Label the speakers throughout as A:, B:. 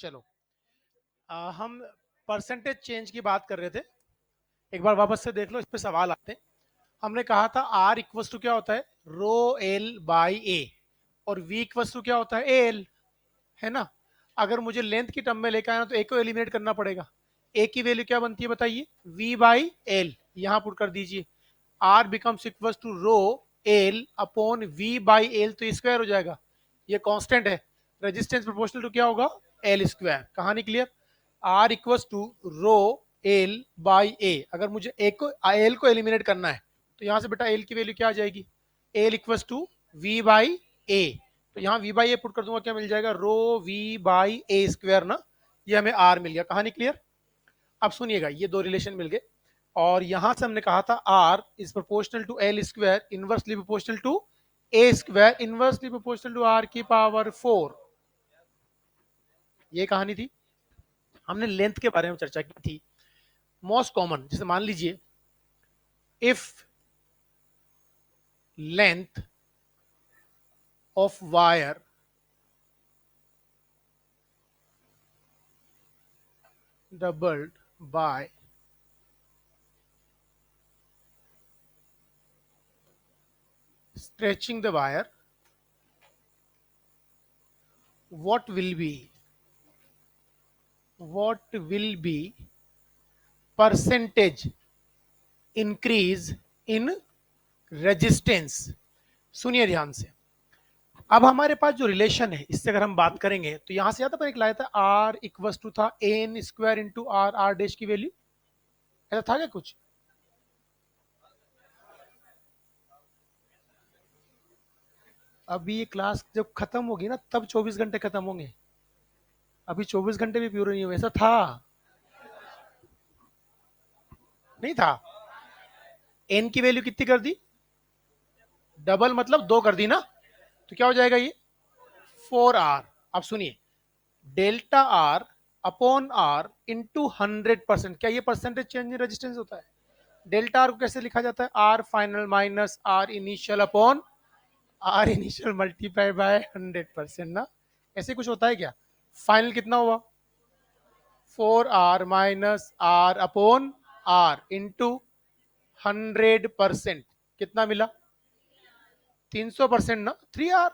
A: चलो, हम percentage change की बात कर रहे थे। एक बार वापस से देख लो, इस पे सवाल आते हैं। हमने कहा था आर इक्वस टू क्या होता है, रो एल बाई ए, और वी इक्वस टू क्या होता है, ए एल, है ना। अगर मुझे लेंथ की टर्म में लेकर आना तो ए को एलिमिनेट करना पड़ेगा। ए की वैल्यू क्या बनती है बताइए, वी बाई एल, यहां पुट कर दीजिए। R becomes equal to rho L upon V by L, तो स्क्वायर हो जाएगा, ये कांस्टेंट है। रेजिस्टेंस प्रोपोर्शनल टू क्या होगा, एल स्क्वायर। कहानी clear. R equal to rho L by A, अगर मुझे ए को एल को एलिमिनेट करना है तो यहां से बेटा एल की वैल्यू क्या आ जाएगी, L equal to V by A. तो यहाँ वी बाई ए पुट कर दूंगा, क्या मिल जाएगा, रो वी बाई ए स्क्वायर ना, ये हमें आर मिल गया। कहानी क्लियर। अब सुनिएगा, ये दो रिलेशन मिल गए, और यहां से हमने कहा था R is proportional to L square inversely proportional to A square inversely proportional to R की पावर 4। ये कहानी थी। हमने लेंथ के बारे में चर्चा की थी। मोस्ट कॉमन, जैसे मान लीजिए if length of wire doubled by stretching the wire, what will be percentage increase in resistance। सुनिए ध्यान से। अब हमारे पास जो रिलेशन है, इससे अगर हम बात करेंगे तो यहां से याद अपन एक लाया था, आर इक्वस टू था n square into R, R dash की वैल्यू, ऐसा था क्या कुछ। अभी ये क्लास जब खत्म होगी ना तब 24 घंटे खत्म होंगे, अभी 24 घंटे भी पूरे नहीं हुए। ऐसा था, नहीं था। एन की वैल्यू कितनी कर दी, डबल मतलब दो कर दी ना, तो क्या हो जाएगा ये 4R। अब सुनिए, delta R upon R into 100%, क्या ये परसेंटेज चेंज इन रेजिस्टेंस होता है। डेल्टा आर को कैसे लिखा जाता है, R final minus R initial upon R initial multiply by 100% ना, ऐसे कुछ होता है क्या। फाइनल कितना हुआ, 4R minus R upon R into 100%, कितना मिला 300% ना, 3R।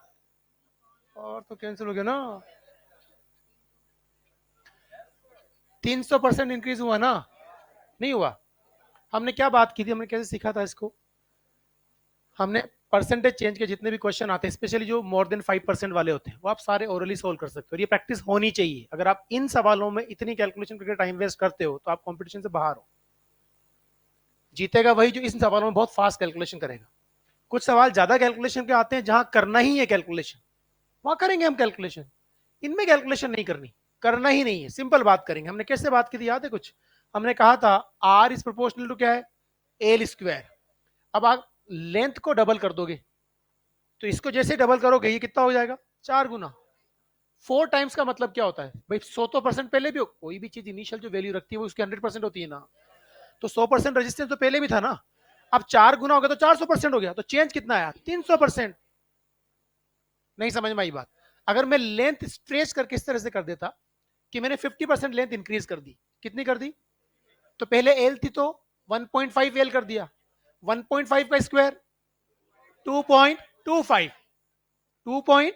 A: और तो कैंसिल हो गया ना, 300% इंक्रीज हुआ ना, नहीं हुआ। हमने क्या बात की थी, हमने कैसे सीखा था इसको। हमने परसेंटेज चेंज के जितने भी क्वेश्चन आते हैं, स्पेशली जो मोर देन 5% वाले होते हैं, वो आप सारे ओरली सोल्व कर सकते हो। ये प्रैक्टिस होनी चाहिए। अगर आप इन सवालों में इतनी कैलकुलेशन करके टाइम वेस्ट करते हो तो आप कंपटीशन से बाहर हो। जीतेगा वही जो इन सवालों में बहुत फास्ट कैलकुलेशन करेगा। कुछ सवाल ज्यादा कैलकुलेशन के आते हैं, जहां करना ही है कैलकुलेशन, वहां करेंगे हम कैलकुलेशन। इनमें कैलकुलेशन नहीं करनी, करना ही नहीं है, सिंपल बात करेंगे। हमने कैसे बात की थी याद है कुछ, हमने कहा था आर इज प्रोपोर्शनल टू क्या है, एल स्क्वायर। अब आप लेंथ को डबल कर दोगे तो इसको जैसे डबल करोगे ये कितना हो जाएगा, 4 गुना। 4 टाइम्स का मतलब क्या होता है भाई, 100% पहले भी हो, कोई भी चीज इनिशियल जो वैल्यू रखती है वो उसकी 100% होती है ना, तो 100% रेजिस्टेंस तो पहले भी था ना। अब 4 गुना हो गया तो 400% हो गया, तो चेंज कितना आया, 300%। नहीं समझ में आई बात। अगर मैं लेंथ स्ट्रेच करके इस तरह से कर देता कि मैंने 50% लेंथ इंक्रीज कर दी, कितनी कर दी, तो पहले एल थी तो 1.5 एल कर दिया, 1.5 का स्क्वायर 2.25, 2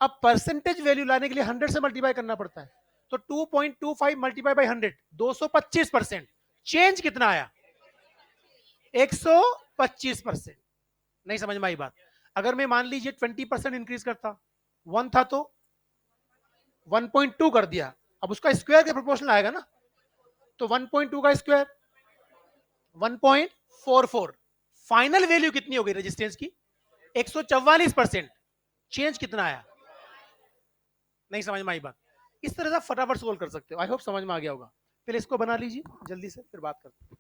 A: अब परसेंटेज वैल्यू लाने के लिए 100 से मल्टीप्लाई करना पड़ता है, तो 2.25 मल्टीप्लाई बाई 100, 225%। चेंज कितना आया, 125%। नहीं समझ में आई बात। अगर मैं मान लीजिए 20% इंक्रीज करता, 1 था तो 1.2 कर दिया, अब उसका स्क्वायर के प्रोपोर्शनल आएगा ना, तो 1.2 का स्क्वायर 1.44। फाइनल वैल्यू कितनी हो गई रेजिस्टेंस की, 144%। चेंज कितना आया, नहीं समझ में आई बात। इस तरह से फटाफट सोल्व कर सकते हो। आई होप समझ में आ गया होगा। पहले इसको बना लीजिए जल्दी से, फिर बात करते हैं।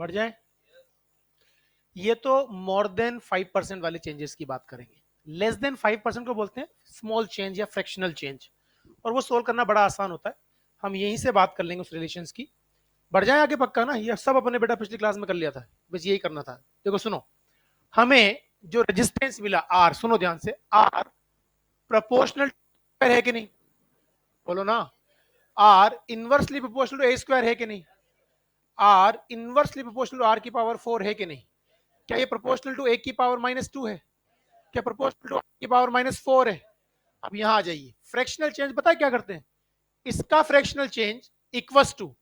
A: बढ़ जाए। ये तो मोर देन 5% वाले चेंजेस की बात करेंगे। लेस देन 5% को बोलते हैं स्मॉल चेंज या फ्रैक्शनल चेंज, और वो सोल्व करना बड़ा आसान होता है। हम यहीं से बात कर लेंगे उस रिलेशंस की। बढ़ जाए आगे पक्का ना, ये सब अपने बेटा पिछली क्लास में कर लिया था, बस यही करना था। देखो सुनो, हमें जो रेजिस्टेंस मिला आर, सुनो ध्यान से, आर प्रोपोर्शनल है कि नहीं, बोलो ना। R inversely proportional to A square है कि नहीं, R inversely proportional to R की पावर 4 है कि नहीं। क्या ये प्रोपोर्शनल टू ए की पावर -2 है, क्या प्रोपोर्शनल टू आर की पावर -4 है। अब यहां आ जाइए, फ्रैक्शनल चेंज पता है क्या करते हैं, इसका फ्रैक्शनल चेंज इक्वल्स टू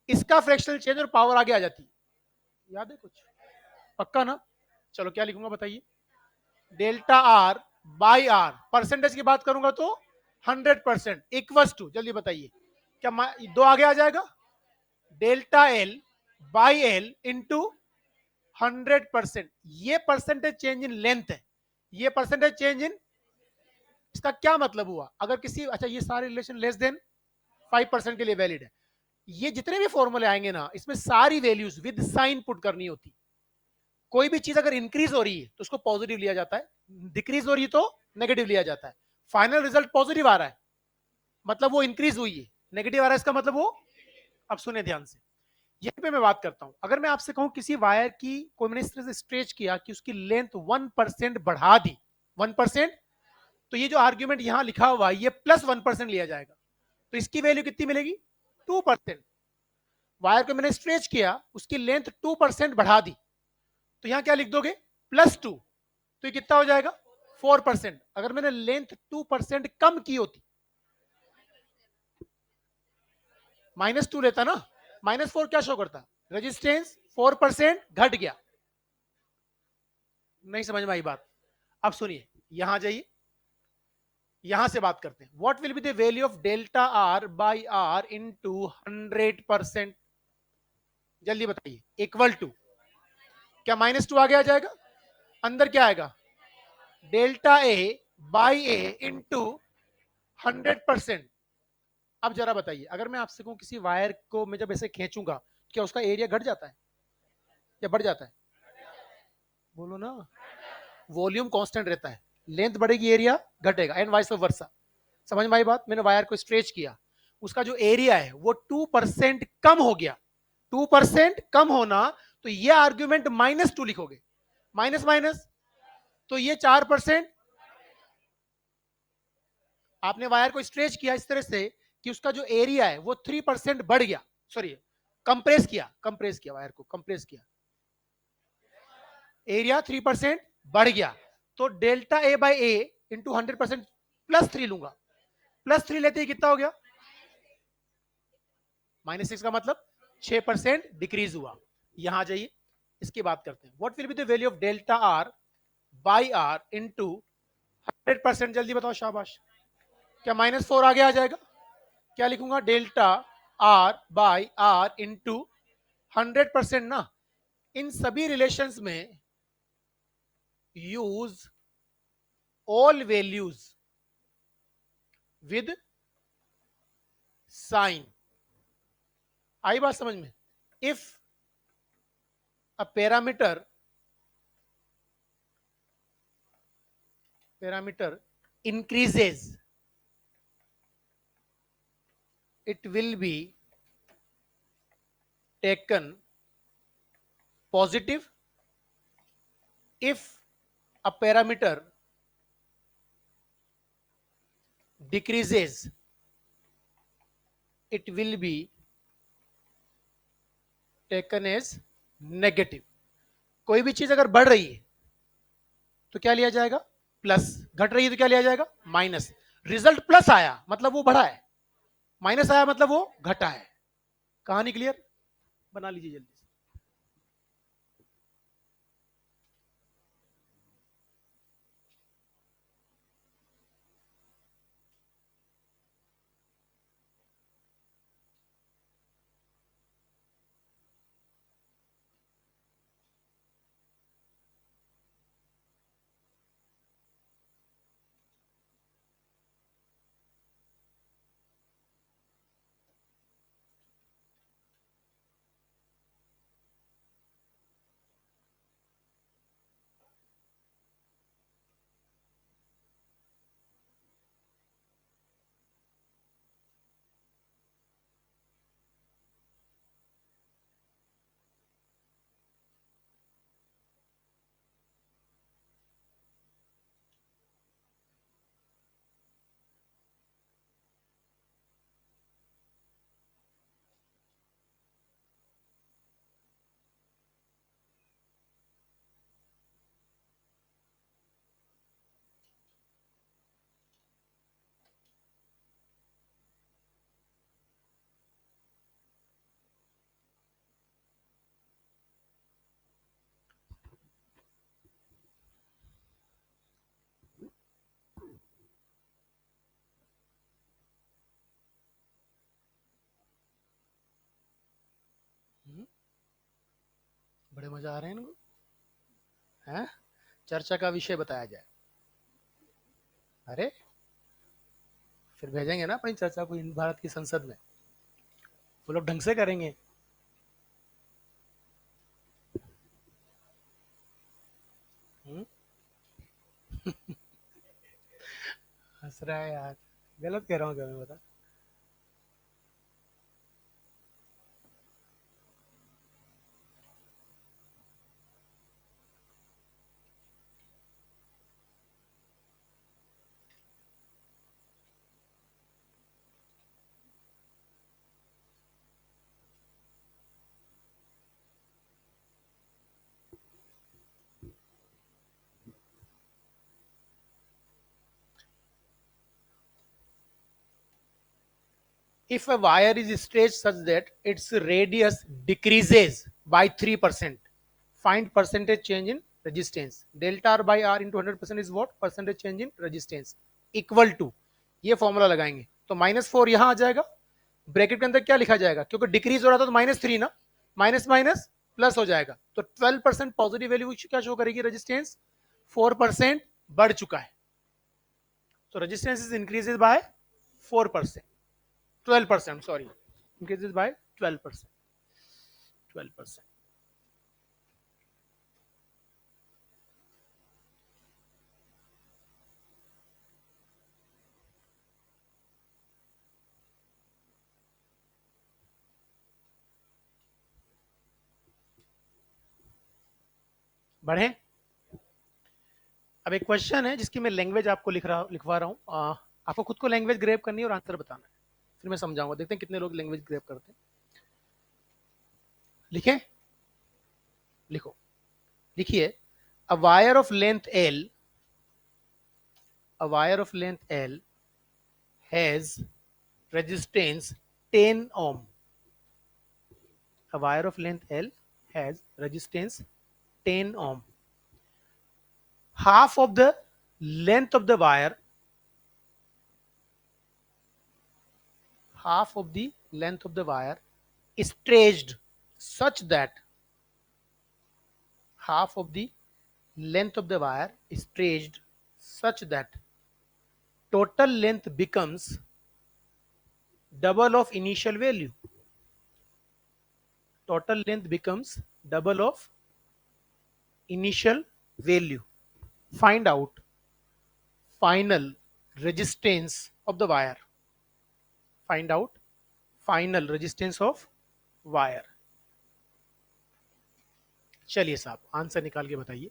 A: इसका फ्रैक्शनल चेंज और पावर आगे आ जाती है। याद है कुछ, पक्का ना। चलो क्या लिखूंगा बताइए, delta R by R, percentage की बात करूंगा तो 100% इक्वल्स टू, जल्दी बताइए, क्या दो आगे आ जाएगा, delta L by L into 100%। ये परसेंटेज चेंज इन लेंथ है, ये परसेंटेज चेंज इन, इसका क्या मतलब हुआ, अगर किसी, अच्छा ये सारे रिलेशन लेस देन 5% के लिए वैलिड है। ये जितने भी फॉर्मूले आएंगे ना, इसमें सारी वैल्यूज विद साइन पुट करनी होती। कोई भी चीज अगर इंक्रीज हो रही है तो उसको पॉजिटिव लिया जाता है, डिक्रीज हो रही है तो नेगेटिव लिया जाता है। फाइनल रिजल्ट पॉजिटिव आ रहा है मतलब वो इंक्रीज हुई है, नेगेटिव आ रहा है इसका मतलब वो, अब सुने ध्यान से, यहीं पे मैं बात करता हूं। अगर मैं आपसे कहूं किसी वायर की कोई मैंने इस तरह से स्ट्रेच किया कि उसकी लेंथ 1% बढ़ा दी, 1%, तो ये जो आर्ग्यूमेंट यहां लिखा हुआ है ये +1% लिया जाएगा, तो इसकी वैल्यू कितनी मिलेगी, 2%। वायर को मैंने स्ट्रेच किया, उसकी लेंथ 2% बढ़ा दी, तो यहां क्या लिख दोगे, +2, तो ये कितना हो जाएगा, 4%। अगर मैंने लेंथ 2% कम की होती, -2 लेता ना, -4 क्या शो करता, रेजिस्टेंस 4% घट गया। नहीं समझ में आई बात, अब सुनिए, यहां जाइए, यहां से बात करते हैं, what will be the value of delta R by R into 100%, जल्दी बताइए, इक्वल टू, क्या -2 आगे आ जाएगा, अंदर क्या आएगा, delta A by A into 100%। अब जरा बताइए, अगर मैं आपसे कहूं किसी वायर को मैं जब ऐसे खींचूंगा, क्या उसका एरिया घट जाता है या बढ़ जाता है, बोलो ना। वॉल्यूम कांस्टेंट रहता है, लेंथ बढ़ेगी एरिया घटेगा, एंड वाइस वर्सा। समझ में आई बात, मैंने वायर को स्ट्रेच किया, उसका जो एरिया है वो 2% कम हो गया, 2% कम होना, तो ये आर्ग्यूमेंट -2 लिखोगे, माइनस माइनस, तो ये 4%। आपने वायर को स्ट्रेच किया इस तरह से कि उसका जो एरिया है वो 3% बढ़ गया, सॉरी कंप्रेस किया वायर को, कंप्रेस किया, एरिया 3% बढ़ गया, तो delta A by A into 100% +3 लूंगा, +3 लेते ही कितना हो गया, -6 का मतलब 6% डिक्रीज हुआ। यहां जाइए, इसकी बात करते हैं, what will be the value of delta R by R into 100%, जल्दी बताओ शाबाश, क्या -4 आगे आ जाएगा, क्या लिखूंगा, delta R by R into 100% ना। इन सभी रिलेशंस में use all values with sign, आई बात समझ में। If a parameter increases, it will be taken positive. If a parameter decreases, it will be taken as negative. कोई भी चीज अगर बढ़ रही है तो क्या लिया जाएगा, प्लस, घट रही है तो क्या लिया जाएगा, माइनस। रिजल्ट प्लस आया मतलब वो बढ़ा है, माइनस आया मतलब वो घटा है। कहानी क्लियर, बना लीजिए जल्दी से। समझ आ रहे हैं इनको? हैं? चर्चा का विषय बताया जाए। अरे फिर भेजेंगे ना अपनी चर्चा को भारत की संसद में, वो लोग ढंग से करेंगे। हम्म? हंस रहा है यार, गलत कह रहा हूँ क्या मैं, बता। If a wire is stretched such that its radius decreases by 3%, find percentage change in resistance. Delta R by R into 100% is what? Percentage change in resistance. Equal to, ये फॉर्मूला लगाएंगे तो -4 यहां आ जाएगा, ब्रैकेट के अंदर क्या लिखा जाएगा, क्योंकि डिक्रीज हो रहा था तो -3 ना, माइनस माइनस प्लस हो जाएगा, तो 12% पॉजिटिव वैल्यू क्या शो करेगी, रेजिस्टेंस 4% बढ़ चुका है, तो resistance is increases by 4%, 12%, sorry, increases by 12%, 12%. बढ़े। अब एक क्वेश्चन है जिसकी मैं लैंग्वेज आपको लिखवा रहा हूँ, आपको खुद को लैंग्वेज ग्रेप करनी है और आंसर बताना है, फिर मैं समझाऊंगा, देखते हैं कितने लोग लैंग्वेज ग्रेप करते हैं। लिखे, लिखो, लिखिए, a wire of length L, a wire of length L has resistance 10 ohm. A wire of length L has resistance 10 ohm. Half of the length of the wire, half of the length of the wire is stretched such that, half of the length of the wire is stretched such that total length becomes double of initial value. Total length becomes double of initial value. Find out final resistance of the wire. Find out final resistance of wire. चलिए साहब answer निकाल के बताइए।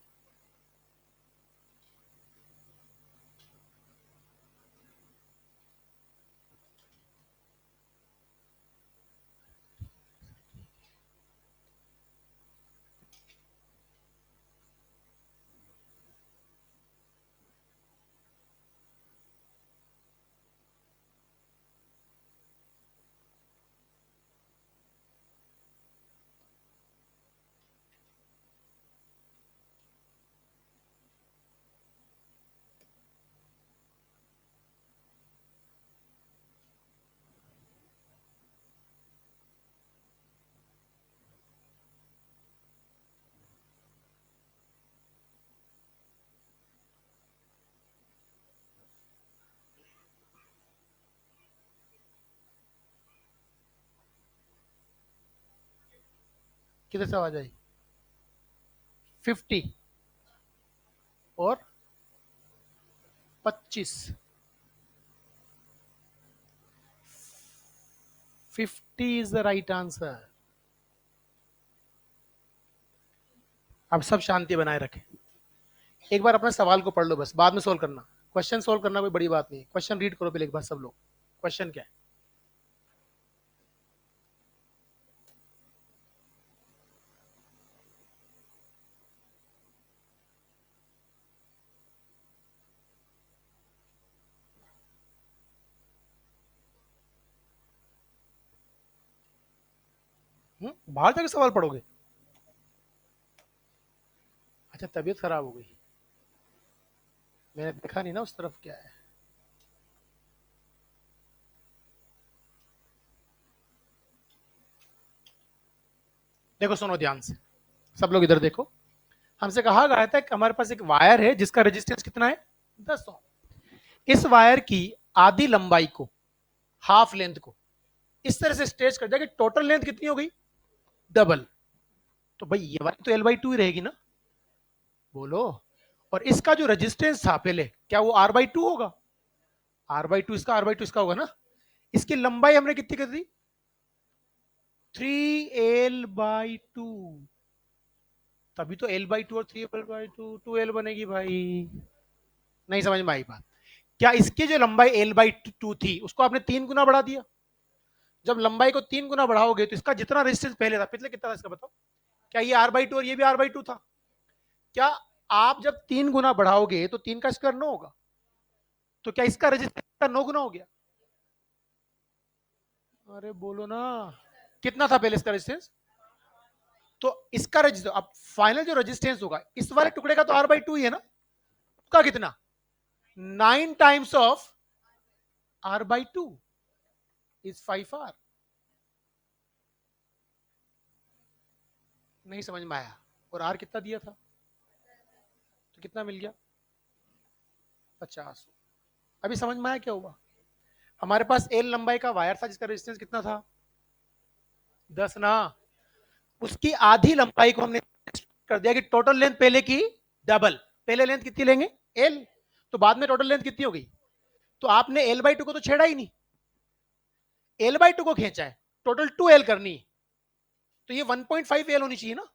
A: किधर से आवाज आई? 50 और 25, 50 is the right answer. अब सब शांति बनाए रखें, एक बार अपने सवाल को पढ़ लो, बस बाद में सोल्व करना, क्वेश्चन सोल्व करना कोई बड़ी बात नहीं है, क्वेश्चन रीड करो पहले एक बार सब लोग, क्वेश्चन क्या है। बाहर जाके सवाल पढ़ोगे? अच्छा तबीयत खराब हो गई, मैंने देखा नहीं ना उस तरफ क्या है। देखो सुनो ध्यान से, सब लोग इधर देखो, हमसे कहा गया था कि हमारे पास एक वायर है जिसका रेजिस्टेंस कितना है 10 ओम। इस वायर की आधी लंबाई को, हाफ लेंथ को इस तरह से स्ट्रेच कर दिया कि टोटल लेंथ कितनी हो गई डबल। तो भाई ये वाली तो L/2 ही रहेगी ना, बोलो। और इसका जो रेजिस्टेंस था पहले, क्या वो R/2 होगा? R/2 इसका, R/2 इसका होगा ना। इसकी लंबाई हमने कितनी कर दी 3L/2, तभी तो L/2 और 3L/2 2L बनेगी भाई। नहीं समझ में आई बात? क्या इसकी जो लंबाई L/2 थी उसको आपने 3 गुना बढ़ा दिया? जब लंबाई को 3 गुना बढ़ाओगे तो इसका जितना रेजिस्टेंस पहले था, पिछले कितना था इसका बताओ? क्या ये R/2 और ये भी R/2 था? क्या आप जब 3 गुना बढ़ाओगे तो 3 का स्क्वायर 9 होगा, तो क्या इसका रेजिस्टेंस का 9 गुना हो गया? अरे बोलो ना, कितना था पहले इसका रेजिस्टेंस? तो इसका रेजिस्टेंस, अब फाइनल जो रेजिस्टेंस होगा इस वाले टुकड़े का तो R/2 ही है ना, उसका कितना 9 times of R/2 is 5R। नहीं समझ में आया? और R कितना दिया था, तो कितना मिल गया 50। अभी समझ में आया क्या हुआ? हमारे पास L लंबाई का वायर था जिसका रेजिस्टेंस कितना था 10 ना, उसकी आधी लंबाई को हमने कर दिया कि टोटल लेंथ पहले की डबल। पहले लेंथ कितनी लेंगे L, तो बाद में टोटल लेंथ कितनी हो गई? तो आपने L/2 को तो छेड़ा ही नहीं, L/2 को खींचा है, टोटल 2L करनी, तो ये 1.5L होनी चाहिए ना,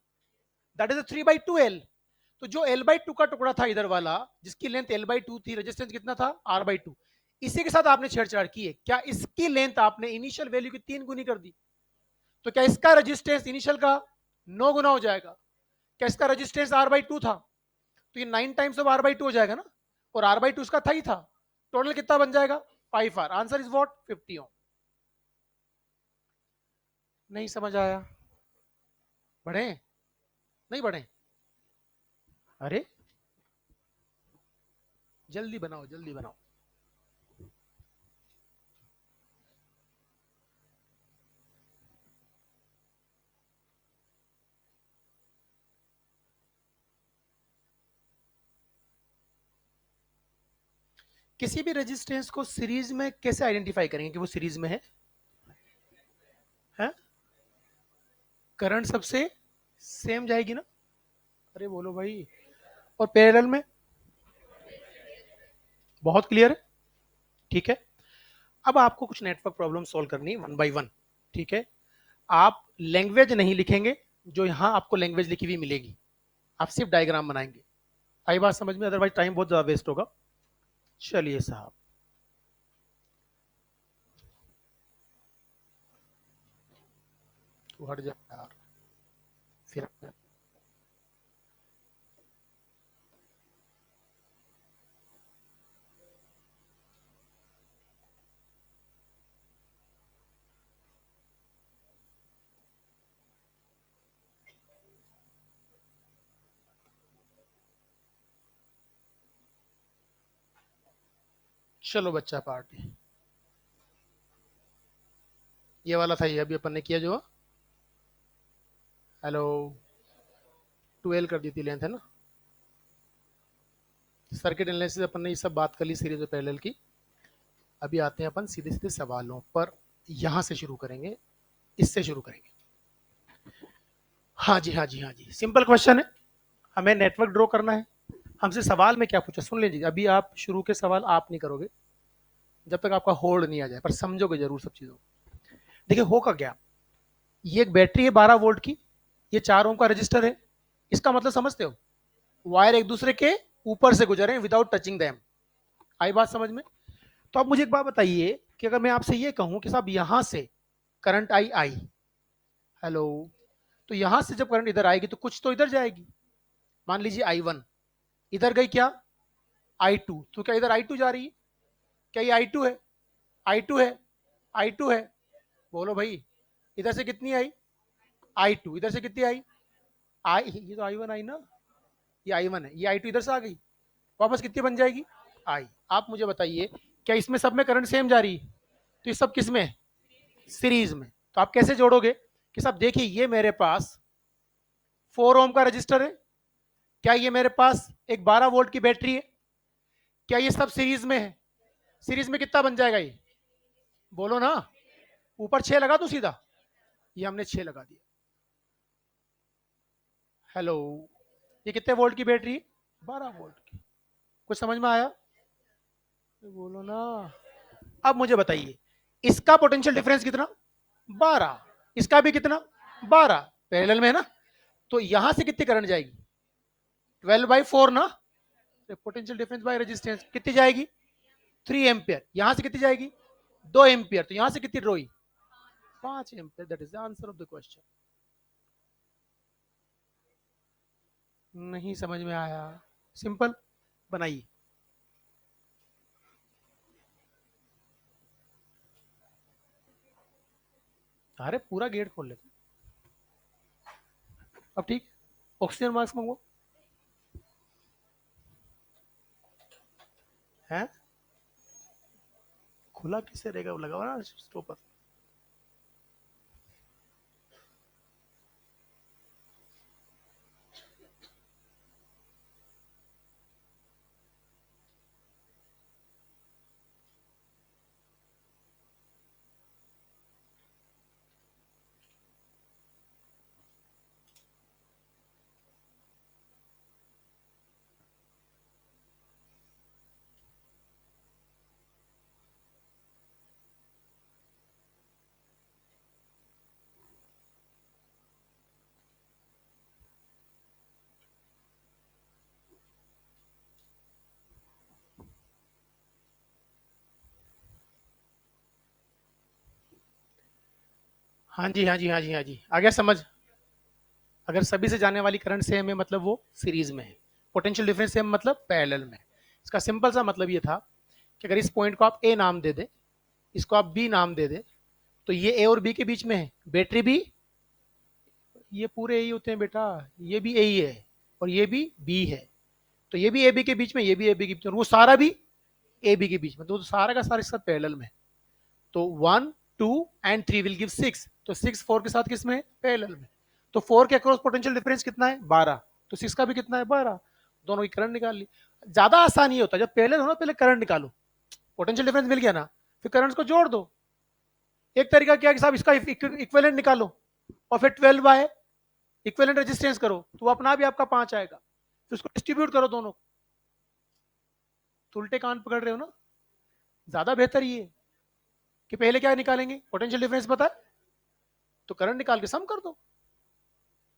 A: दैट इज 3/2L। तो जो L/2 का टुकड़ा था इधर वाला, जिसकी लेंथ L/2 थी, रेजिस्टेंस कितना था R/2, इसी के साथ आपने छेड़छाड़ की है। क्या इसकी लेंथ आपने इनिशियल वैल्यू की 3 गुनी कर दी? तो क्या इसका रेजिस्टेंस इनिशियल का 9 गुना हो जाएगा? क्या इसका रेजिस्टेंस R/2 था, तो ये 9 टाइम्स ऑफ R/2 हो जाएगा ना, और R/2 इसका था ही था, टोटल कितना बन जाएगा 5R। आंसर इज व्हाट 50 ओम। नहीं समझ आया? बढ़े नहीं बढ़े? अरे जल्दी बनाओ जल्दी बनाओ। किसी भी रेजिस्टेंस को सीरीज में कैसे आइडेंटिफाई करेंगे कि वो सीरीज में है? करंट सबसे सेम जाएगी ना, अरे बोलो भाई। और पैरेलल में? बहुत क्लियर है, ठीक है। अब आपको कुछ नेटवर्क प्रॉब्लम सॉल्व करनी है 1 बाय 1, ठीक है। आप लैंग्वेज नहीं लिखेंगे, जो यहां आपको लैंग्वेज लिखी हुई मिलेगी, आप सिर्फ डायग्राम बनाएंगे। आई बात समझ में? अदरवाइज टाइम बहुत ज्यादा वेस्ट होगा। चलिए साहब, तू हट जा यार, फिर चलो बच्चा पार्टी, ये वाला था, ये अभी अपन ने किया जो, हेलो, 12 कर दी थी लेंथ है ना। सर्किट एनालिसिस अपन ने ये सब बात कर ली सीरीज और पैरेलल की। अभी आते हैं अपन सीधे सीधे सवालों पर, यहां से शुरू करेंगे, इससे शुरू करेंगे। हाँ जी हाँ जी हाँ जी, सिंपल क्वेश्चन है, हमें नेटवर्क ड्रॉ करना है। हमसे सवाल में क्या पूछा सुन लीजिए, अभी आप शुरू के सवाल आप नहीं करोगे जब तक आपका होल्ड नहीं आ जाए, पर समझोगे जरूर सब चीजों। देखिए होगा क्या, ये एक बैटरी है 12 वोल्ट की, ये 4 ओम का रजिस्टर है, इसका मतलब समझते हो, वायर एक दूसरे के ऊपर से गुजरे विदाउट टचिंग दैम। आई बात समझ में? तो अब मुझे एक बात बताइए कि अगर मैं आपसे ये कहूं कि साहब यहां से करंट आई आई, हेलो, तो यहां से जब करंट इधर आएगी तो कुछ तो इधर जाएगी। मान लीजिए I1 इधर गई, क्या I2, तो क्या इधर I2 जा रही है? क्या ये I2 है? I2 है, I2 है, बोलो भाई। इधर से कितनी आई I2, इधर से कितनी आई आई, ये तो I1 आई ना, ये I1 है, ये I2 इधर से आ गई, वापस कितनी बन जाएगी आई। आप मुझे बताइए क्या इसमें सब में करंट सेम जा रही है? तो ये सब किस में सीरीज में। तो आप कैसे जोड़ोगे कि साहब देखिए ये मेरे पास 4 ओम का रजिस्टर है। क्या ये मेरे पास एक 12 वोल्ट की बैटरी है? क्या ये सब सीरीज में है? सीरीज में कितना बन जाएगा ये? बोलो ना। ऊपर 6 लगा दो सीधा। ये हमने 6 लगा दिया। हेलो, ये कितने वोल्ट की बैटरी है? 12 वोल्ट की। कुछ समझ में आया? बोलो ना। अब मुझे बताइए, इसका पोटेंशियल डिफरेंस कितना? 12। इसका भी कितना? 12। पैरेलल में है ना? तो यहां से कितनी करंट जाएगी? 12/4 ना। पोटेंशियल डिफरेंस बाय रेजिस्टेंस कितनी जाएगी? 3 एम्पियर। यहां से कितनी जाएगी? 2 एम्पियर। तो यहां से कितनी ड्रॉई? 5 ampere. That is the answer of the question. नहीं समझ में आया? सिंपल। बनाइए। अरे पूरा गेट खोल लेते। अब ठीक। ऑक्सीजन मास्क मंगवाओ। है खुला किससे रहेगा? वो लगा हुआ ना स्टोव पर। हाँ जी, हाँ जी, हाँ जी, हाँ जी, आ गया समझ। अगर सभी से जाने वाली करंट सेम है मतलब वो सीरीज में है। पोटेंशियल डिफरेंस सेम मतलब पैरेलल में। इसका सिंपल सा मतलब ये था कि अगर इस पॉइंट को आप ए नाम दे दे, इसको आप बी नाम दे दे, तो ये ए और बी के बीच में है। बैटरी भी, ये पूरे ए ही होते हैं बेटा। ये भी ए ही है और ये भी बी है। तो ये भी ए बी के बीच में, ये भी ए बी के बीच में, और वो सारा भी ए बी के बीच में। तो सारा का सारा इसका पैरेलल में है। तो 1, 2 एंड 3 विल गिव 6। तो 6 4 के साथ किस में है? पैरेलल में। तो 4 के अक्रॉस पोटेंशियल डिफरेंस कितना है? 12। तो 6 का भी कितना है? 12। दोनों की करंट निकाल ली। ज्यादा आसान ये होता है, जब पैरेलल हो ना पहले करंट निकालो। पोटेंशियल डिफरेंस मिल गया ना, फिर करंट्स को जोड़ दो। एक तरीका क्या है कि साहब इसका इक्विवेलेंट निकालो और फिर 12 बाय इक्विवेलेंट रेजिस्टेंस करो, तो वो अपना भी आपका 5 आएगा। फिर उसको डिस्ट्रीब्यूट करो दोनों। तो उल्टे कान पकड़ रहे हो ना। ज्यादा बेहतर ये कि पहले क्या निकालेंगे? पोटेंशियल डिफरेंस पता है तो करंट निकाल के सम कर दो।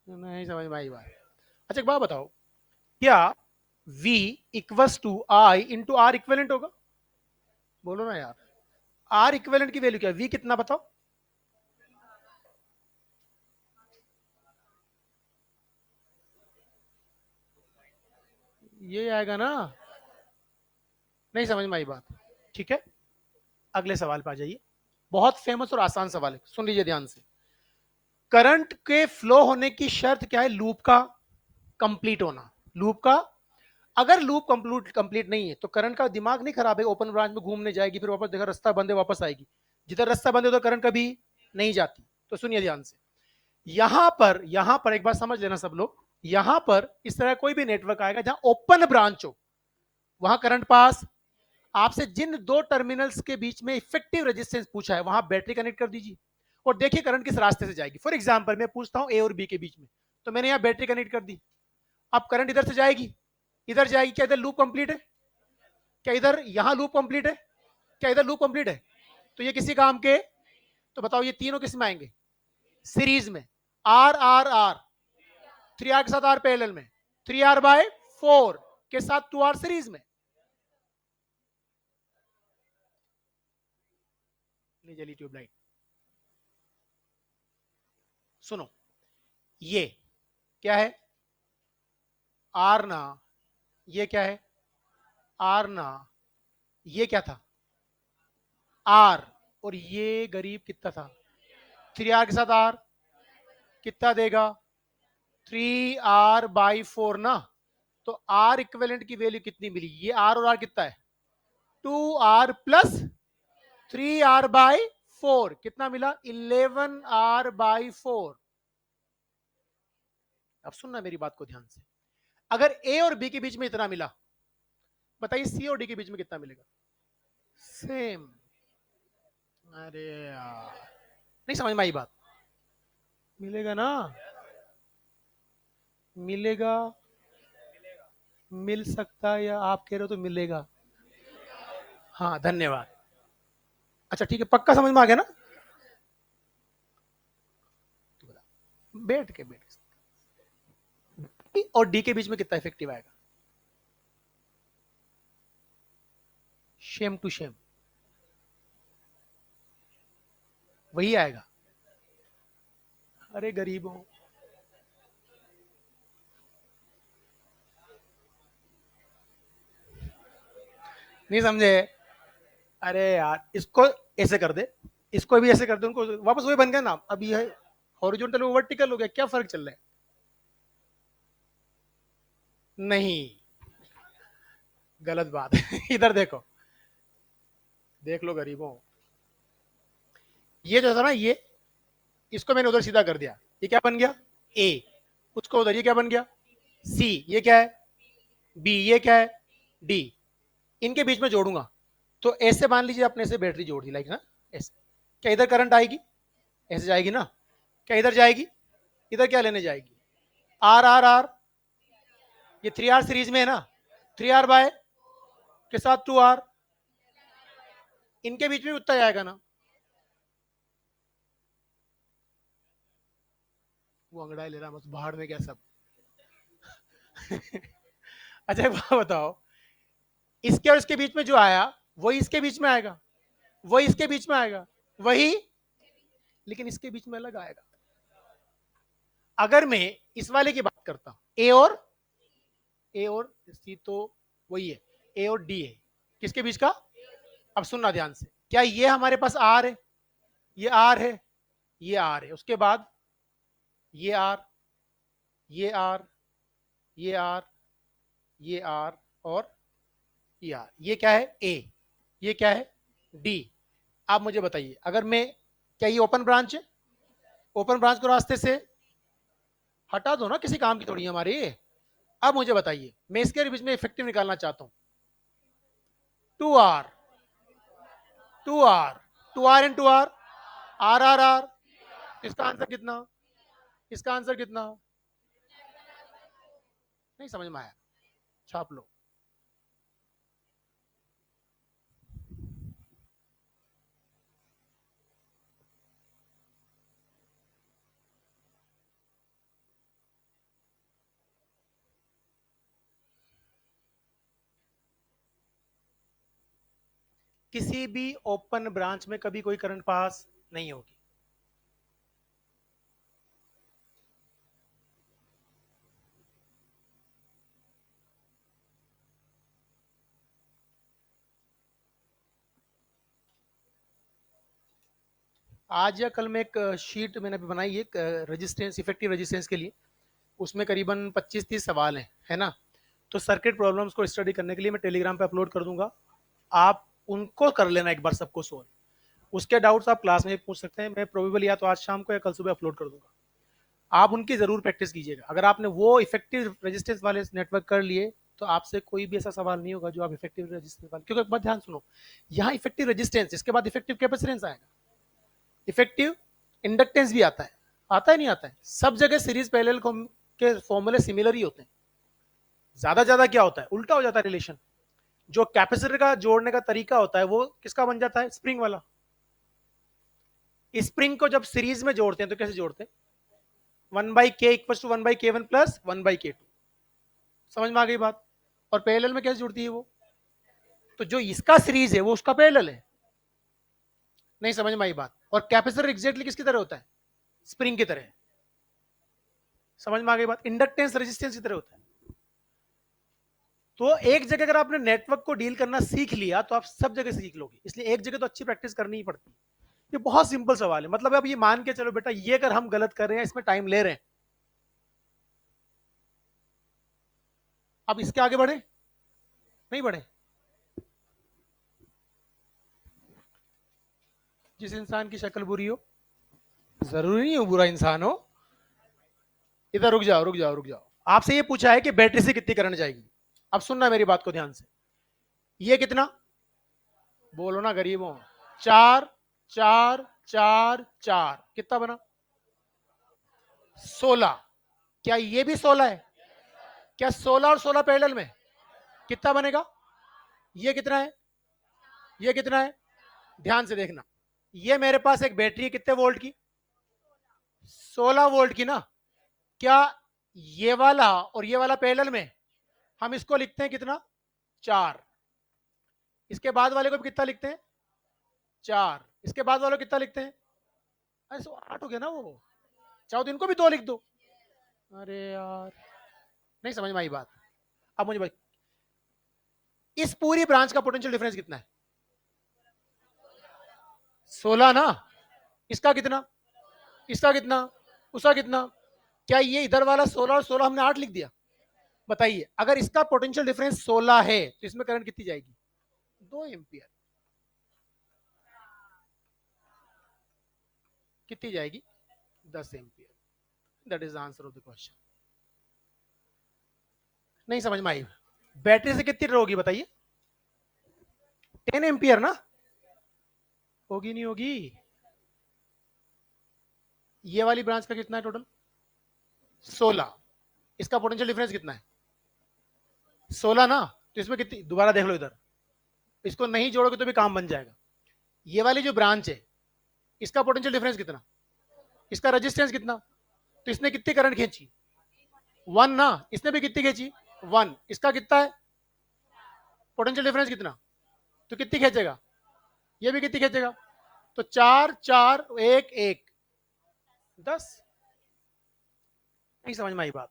A: नहीं समझ में आई बात? अच्छा एक बात बताओ, क्या V equals to I into R equivalent होगा? बोलो ना यार। आर इक्वेलेंट की वैल्यू क्या है? V कितना बताओ? ये आएगा ना। नहीं समझ में आई बात? ठीक है, अगले सवाल पे आ जाइए। बहुत फेमस और आसान सवाल है, सुन लीजिए ध्यान से। करंट के फ्लो होने की शर्त क्या है? लूप का कंप्लीट होना। लूप का, अगर लूप कंप्लीट नहीं है तो करंट का दिमाग नहीं खराब है, ओपन ब्रांच में घूमने जाएगी, फिर वापस देखा रास्ता बंद है वापस आएगी। जिधर रास्ता बंद है उधर करंट कभी नहीं जाती। तो सुनिए ध्यान से। यहां पर एक बात समझ लेना सब लोग। यहां पर इस तरह कोई भी नेटवर्क आएगा जहां ओपन ब्रांच हो, वहां करंट पास। आपसे जिन दो टर्मिनल्स के बीच में इफेक्टिव रेजिस्टेंस पूछा है वहां बैटरी कनेक्ट कर दीजिए और देखिए करंट किस रास्ते से जाएगी। फॉर एग्जांपल मैं पूछता हूं ए और बी के बीच में, तो मैंने यहां बैटरी कनेक्ट कर दी। अब करंट इधर से जाएगी, इधर जाएगी। क्या इधर लूप कंप्लीट है? क्या इधर यहां लूप कंप्लीट है? क्या इधर लूप कंप्लीट है? तो ये किसी काम के? तो बताओ ये तीनों किस में आएंगे? सीरीज में। आर आर आर, 3 आर के साथ आर पैरेलल में, 3R/4 के साथ 2R सीरीज में। जली ट्यूबलाइट। सुनो, ये क्या है? आर ना। ये क्या है? आर ना। ये क्या था? आर। और ये गरीब कितना था? 3R के साथ आर कितना देगा? 3R/4 ना। तो आर इक्विवेलेंट की वैल्यू कितनी मिली? ये आर और आर कितना है? 2R+3R/4 कितना मिला? 11R/4। अब सुनना मेरी बात को ध्यान से। अगर ए और बी के बीच में इतना मिला, बताइए सी और डी के बीच में कितना मिलेगा? सेम। अरे यार, नहीं समझ में आई बात? मिलेगा ना? मिलेगा? मिल सकता है, या आप कह रहे हो तो मिलेगा? हाँ, धन्यवाद। अच्छा ठीक है, पक्का समझ में आ गया ना? बैठ के और डी के बीच में कितना इफेक्टिव आएगा? शेम टू शेम वही आएगा। अरे गरीबों, नहीं समझे? अरे यार, इसको ऐसे कर दे, इसको भी ऐसे कर दे, उनको वापस वही बन गया ना। अब ये हॉरिजॉन्टल वर्टिकल हो गया, क्या फर्क चल रहा है? नहीं, गलत बात है। इधर देखो, देख लो गरीबों, ये जो था ना, ये इसको मैंने उधर सीधा कर दिया, ये क्या बन गया? ए। उसको उधर, ये क्या बन गया? सी। ये क्या है? बी। ये क्या है? डी। इनके बीच में जोड़ूंगा तो ऐसे मान लीजिए अपने से बैटरी जोड़ दी, लाइक ना ऐसे। क्या इधर करंट आएगी? ऐसे जाएगी ना? क्या इधर जाएगी? इधर क्या लेने जाएगी? R R R. ये 3R सीरीज में है ना, 3R बाय के साथ 2R, इनके बीच में उतना जाएगा ना। वो अंगड़ाई ले रहा, बस बाहर में क्या सब। अच्छा एक बात बताओ, इसके और इसके बीच में जो आया वही इसके बीच में आएगा, वही इसके बीच में आएगा, वही, लेकिन इसके बीच में अलग आएगा। अगर मैं इस वाले की बात करता हूं, ए और सी तो वही है, ए और डी है, किसके बीच का? अब सुनना ध्यान से, क्या ये हमारे पास आर है? ये आर है, ये आर है, उसके बाद ये आर, ये आर, ये आर, ये आर, और ये आर। ये क्या है? ए। ये क्या है? डी। आप मुझे बताइए, अगर मैं, क्या ये ओपन ब्रांच है? ओपन ब्रांच को रास्ते से हटा दो ना, किसी काम की थोड़ी है हमारी। अब मुझे बताइए, मैं इसके बीच में इफेक्टिव निकालना चाहता हूं, 2R, 2R, 2R and 2R, RRR। इसका आंसर कितना? इसका आंसर कितना? नहीं समझ में आया? छाप लो। किसी भी ओपन ब्रांच में कभी कोई करंट पास नहीं होगी। आज या कल में एक शीट मैंने अभी बनाई है रेजिस्टेंस, इफेक्टिव रेजिस्टेंस के लिए। उसमें करीबन 25-30 सवाल हैं, है ना? तो सर्किट प्रॉब्लम्स को स्टडी करने के लिए मैं टेलीग्राम पे अपलोड कर दूंगा, आप उनको कर लेना एक बार सबको सोल्व। उसके डाउट्स आप क्लास में पूछ सकते हैं, मैं प्रोबेबली या तो आज शाम को या कल सुबह अपलोड कर दूंगा। आप उनकी जरूर प्रैक्टिस कीजिएगा। अगर आपने वो इफेक्टिव रेजिस्टेंस वाले नेटवर्क कर लिए तो आपसे कोई भी ऐसा सवाल नहीं होगा जो आप इफेक्टिव रेजिस्टेंस वाले, क्योंकि एक बात ध्यान सुनो, यहाँ इफेक्टिव रेजिस्टेंस, इसके बाद इफेक्टिव कैपेसिटेंस आएगा, इफेक्टिव इंडक्टेंस भी आता है। आता है नहीं आता है? सब जगह सीरीज पैरेलल के फॉर्मूले सिमिलर ही होते हैं। ज्यादा ज्यादा क्या होता है, उल्टा हो जाता है रिलेशन। जो कैपेसिटर का जोड़ने का तरीका होता है वो किसका बन जाता है? स्प्रिंग वाला। स्प्रिंग को जब सीरीज में जोड़ते हैं तो कैसे जोड़ते हैं? 1/k=1/k1 + 1/k2। समझ में आ गई बात? और पैरेलल में कैसे जुड़ती है वो? तो जो इसका सीरीज है वो उसका पैरेलल है। नहीं समझ में आई बात? और कैपेसिटर एग्जैक्टली किसकी तरह होता है? स्प्रिंग की तरह। समझ में आ गई बात? इंडक्टेंस रेजिस्टेंस की तरह होता है। तो एक जगह अगर आपने नेटवर्क को डील करना सीख लिया तो आप सब जगह सीख लोगे, इसलिए एक जगह तो अच्छी प्रैक्टिस करनी ही पड़ती है। ये बहुत सिंपल सवाल है, मतलब अब ये मान के चलो बेटा, ये अगर हम गलत कर रहे हैं, इसमें टाइम ले रहे हैं, अब इसके आगे बढ़े नहीं बढ़े? जिस इंसान की शक्ल बुरी हो, जरूरी नहीं हो बुरा इंसान हो। इधर रुक जाओ रुक जाओ रुक जाओ। आपसे ये पूछा है कि बैटरी से कितनी करंट जाएगी। अब सुनना मेरी बात को ध्यान से। ये कितना, बोलो ना गरीबों। चार, चार, चार, चार, कितना बना? 16। क्या ये भी 16 है? क्या 16 और 16 पैरेलल में? कितना बनेगा? ये कितना है? ये कितना है? ध्यान से देखना। ये मेरे पास एक बैटरी है, कितने वोल्ट की? 16 वोल्ट की ना। क्या ये वाला और ये वाला पैरेलल में? हम इसको लिखते हैं कितना? 4। इसके बाद वाले को भी कितना लिखते हैं? 4। इसके बाद वाले को कितना लिखते हैं? अरे 8 हो गया ना वो। चाहो तो इनको भी 2 लिख दो। अरे यार, नहीं समझ में आई बात। अब मुझे भाई, इस पूरी ब्रांच का पोटेंशियल डिफरेंस कितना है? 16 ना। इसका कितना? इसका कितना? उसका कितना? क्या ये इधर वाला 16 और 16 हमने 8 लिख दिया? बताइए, अगर इसका पोटेंशियल डिफरेंस 16 है तो इसमें करंट कितनी जाएगी? 2 एम्पियर। कितनी जाएगी? 10 ampere. That is the answer of the question. नहीं समझ में आई? बैटरी से कितनी होगी बताइए? 10 एम्पियर ना। होगी नहीं होगी? ये वाली ब्रांच का कितना है टोटल? 16। इसका पोटेंशियल डिफरेंस कितना है? 16 ना। तो इसमें कितनी, दोबारा देख लो इधर, इसको नहीं जोड़ोगे तो भी काम बन जाएगा। ये वाली जो ब्रांच है, इसका पोटेंशियल डिफरेंस कितना? इसका रेजिस्टेंस कितना? तो इसने कितनी करंट खींची? 1 ना। इसने भी कितनी खींची? 1। इसका कितना है पोटेंशियल डिफरेंस कितना? तो कितनी खींचेगा? ये भी कितनी खींचेगा? तो 4, 4, 1, 1, 10। नहीं समझ में आई बात?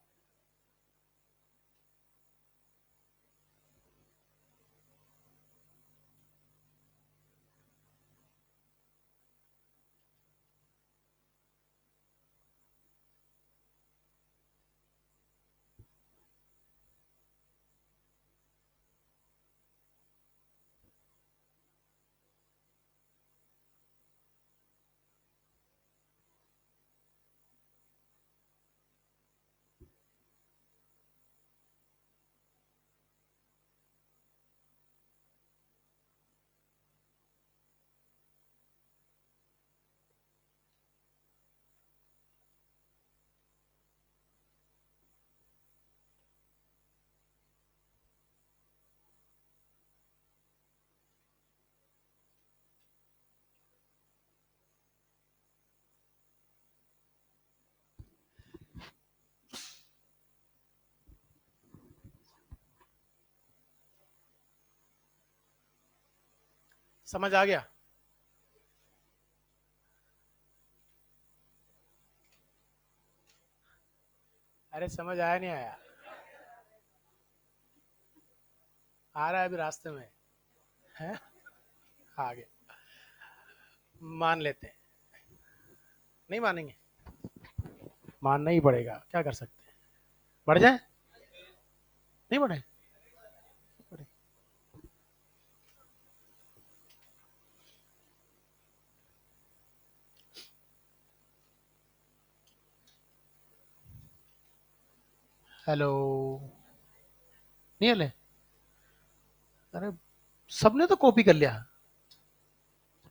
A: समझ आ गया? अरे समझ आया नहीं आया? आ रहा है अभी रास्ते में है। आगे मान लेते हैं। नहीं मानेंगे? मानना ही पड़ेगा, क्या कर सकते हैं। बढ़ जाए? नहीं बढ़े? बढ़े। हेलो। नहीं हले? अरे सबने तो कॉपी कर लिया।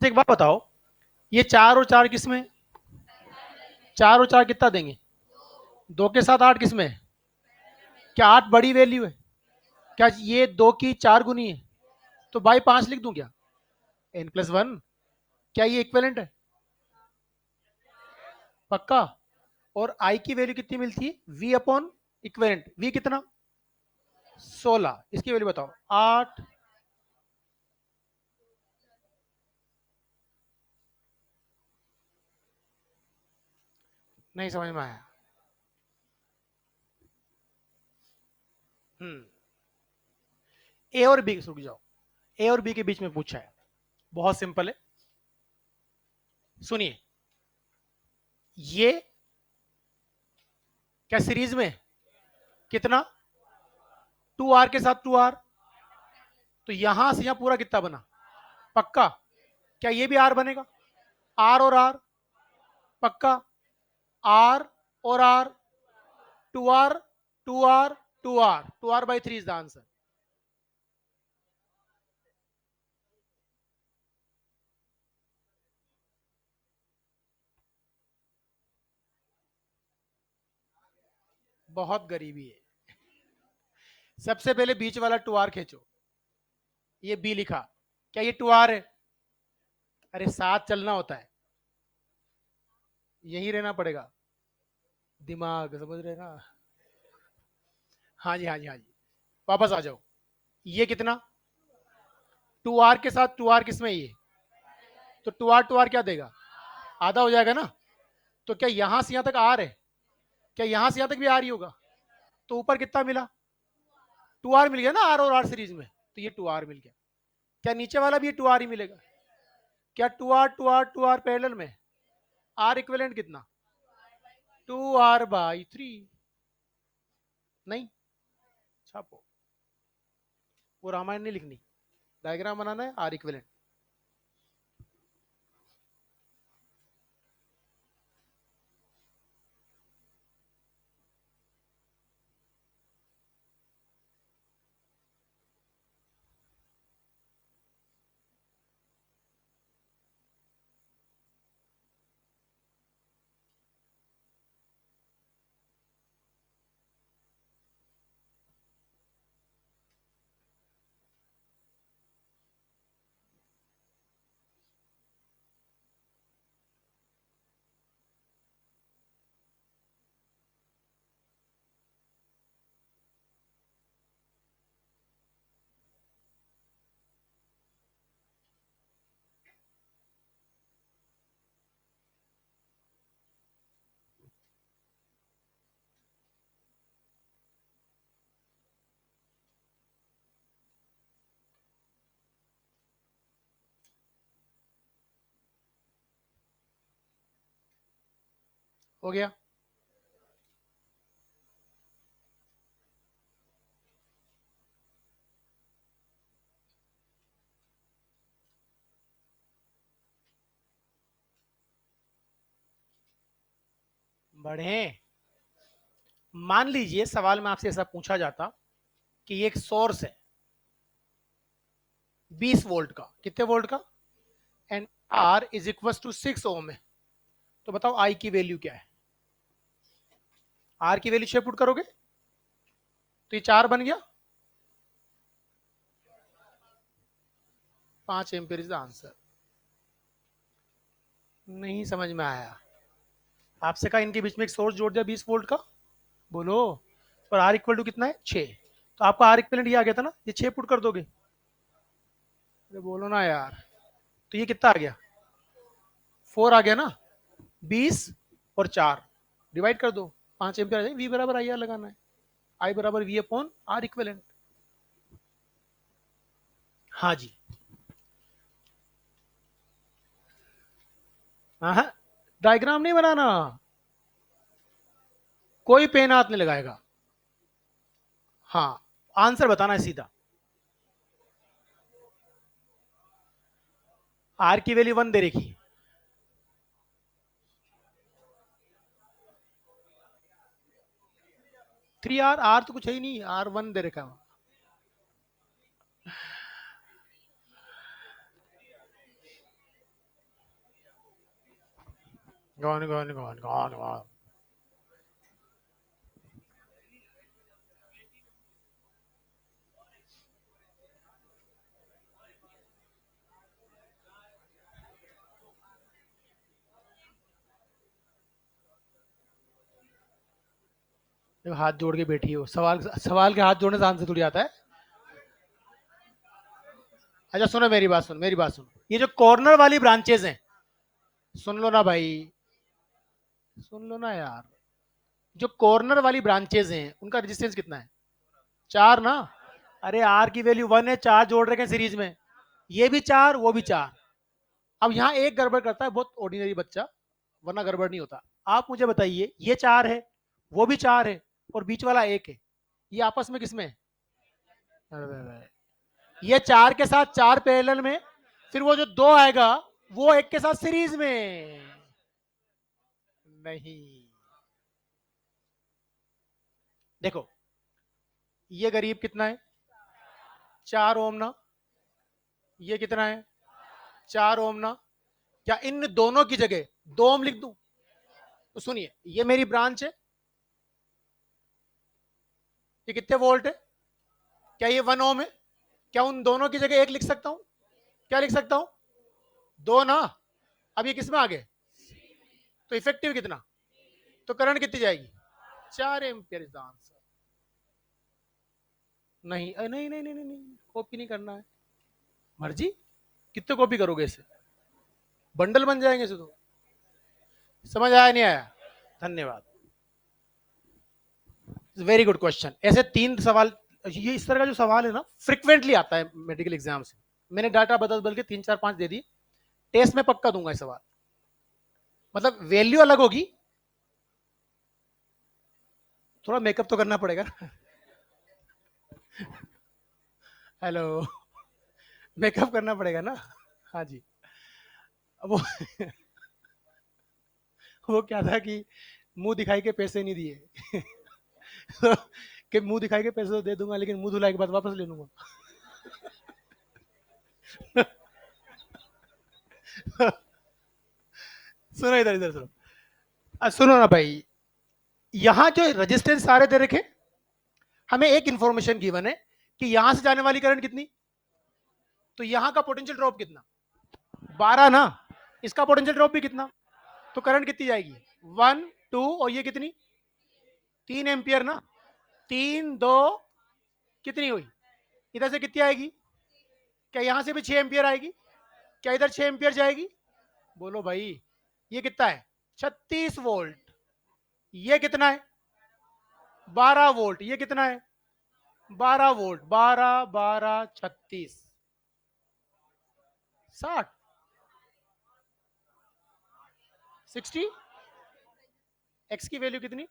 A: तो एक बात बताओ, ये 4 और 4 किस में? 4 और 4 कितना देंगे? 2 के साथ 8 किस में है? क्या 8 बड़ी वैल्यू है? क्या ये 2 की 4 गुनी है? तो बाई 5 लिख दूं क्या? n+1। क्या ये इक्विवेलेंट है? पक्का? और आई की वैल्यू कितनी मिलती है? v upon equivalent. v कितना? 16। इसकी वैल्यू बताओ। 8। नहीं समझ में आया? ए और बी, रुक जाओ। ए और बी के बीच में पूछा है, बहुत सिंपल है। सुनिए, ये क्या सीरीज में कितना? 2r के साथ 2r। तो यहां से यहां पूरा कितना बना? पक्का? क्या ये भी r बनेगा? r और r। पक्का? r और r। 2r 2r 2r 2r/3 is the answer. बहुत गरीबी है. सबसे पहले बीच वाला 2r खींचो. ये बी लिखा. क्या ये 2r है? अरे साथ चलना होता है. यही रहना पड़ेगा. दिमाग समझ रहे ना. हाँ जी हाँ जी हाँ जी. वापस आ जाओ. ये कितना? 2r के साथ 2r किसमें? ये तो 2r क्या देगा? आधा हो जाएगा ना. तो क्या यहां से यहां तक r है? क्या यहां से यहां तक भी r ही होगा? तो ऊपर कितना मिला? 2r मिल गया ना r और r सीरीज में. तो ये 2r मिल गया. क्या नीचे वाला भी 2r ही मिलेगा? क्या 2r पैरेलल में? r इक्विवेलेंट कितना? 2r/3. नहीं. छापो. वो रामायण नहीं लिखनी. डायग्राम बनाना है. r equivalent. हो गया. बढ़े. मान लीजिए सवाल में आपसे ऐसा पूछा जाता कि ये एक सोर्स है 20 वोल्ट का. कितने वोल्ट का? And R is equal to 6 ohm है. तो बताओ I की वैल्यू क्या है? R की वैल्यू 6 पुट करोगे तो ये 4 बन गया. 5 एम्पियर इज द आंसर. नहीं समझ में आया. आपसे कहा इनके बीच में एक सोर्स जोड़ दिया 20 वोल्ट का. बोलो. और R इक्वल टू कितना है? 6. तो आपका R इक्वलेंट ये आ गया था ना. ये 6 पुट कर दोगे. अरे बोलो ना यार. तो ये कितना आ गया? 4 आ गया ना. 20 और 4 डिवाइड कर दो. 5 एम्पियर आ जाएगा. V बराबर आई आर लगाना है. I बराबर V अपॉन R इक्वलेंट. हाँ जी. हाँ. डायग्राम नहीं बनाना. कोई पेन हाथ नहीं लगाएगा. हाँ. आंसर बताना है सीधा. R की वैल्यू 1 दे रखी. 3R. R तो कुछ है ही नहीं. R1 दे रखा. Gone gone gone gone gone. हाथ जोड़ के बैठी हो. सवाल सवाल के हाथ जोड़ने से आंसर थोड़ी आता है. अच्छा सुनो मेरी बात सुन. मेरी बात सुन. ये जो कॉर्नर वाली ब्रांचेस हैं. सुन लो ना भाई. सुन लो ना यार. जो कॉर्नर वाली ब्रांचेस हैं उनका रेजिस्टेंस कितना है? 4 ना. अरे R की वैल्यू 1 है. 4 जोड़ रखे हैं सीरीज में. ये भी 4 वो भी 4. अब यहाँ एक गड़बड़ करता है बहुत ऑर्डिनरी बच्चा. वरना गड़बड़ नहीं होता. आप मुझे बताइए ये 4 है. वो भी 4 है. और बीच वाला 1 है. ये आपस में किसमें है? ये 4 के साथ 4 पैरेलल में. फिर वो जो 2 आएगा वो 1 के साथ सीरीज में. नहीं. देखो, ये गरीब कितना है? 4 ओम ना। ये कितना है? 4 ओम ना। क्या इन दोनों की जगह 2 ओम लिख दूं? तो सुनिए, ये मेरी ब्रांच है, ये कितने वोल्ट है? क्या ये 1 ओम है? क्या उन दोनों की जगह एक लिख सकता हूं? क्या लिख सकता हूं? दो ना। अब ये किस में आ गए? तो इफेक्टिव कितना? तो करंट कितनी जाएगी? 4 एम्पियर इज द आंसर। नहीं नहीं नहीं नहीं नहीं, कॉपी नहीं करना है, मर्जी। कितने कॉपी करोगे इसे? बंडल बन जाएंगे इसे तो। समझ आया नहीं आया? धन्यवाद। Very good question. ऐसे 3 सवाल, ये इस तरह का जो सवाल है ना, फ्रिक्वेंटली आता है मेडिकल एग्जाम से। मैंने डाटा बदल बदल के 3 4 5 दे दी। टेस्ट में पक्का दूंगा ये सवाल, मतलब वैल्यू अलग होगी। थोड़ा मेकअप तो करना पड़ेगा। हेलो। मेकअप करना पड़ेगा ना। हाँ जी। वो वो क्या था कि मुंह दिखाई के पैसे नहीं दिए। कि मुंह दिखाई के पैसे तो दे दूंगा, लेकिन मुंह धुलाई के बाद वापस ले लूंगा। सुनो इधर, इधर सुनो। सुनो ना भाई, यहां जो रजिस्टेंस सारे दे रखे, हमें एक इंफॉर्मेशन गिवन है कि यहां से जाने वाली करंट कितनी, तो यहां का पोटेंशियल ड्रॉप कितना? 12 ना। इसका पोटेंशियल ड्रॉप भी कितना? तो करंट कितनी जाएगी? 1 2, और ये कितनी? 3 एम्पियर ना। 3 2, कितनी हुई? इधर से कितनी आएगी? क्या यहां से भी 6 एम्पियर आएगी? क्या इधर 6 एम्पियर जाएगी? बोलो भाई। ये कितना है? 36 वोल्ट। ये कितना है? 12 वोल्ट। ये कितना है? 12 वोल्ट। 12 12 36, 60। एक्स की वैल्यू कितनी?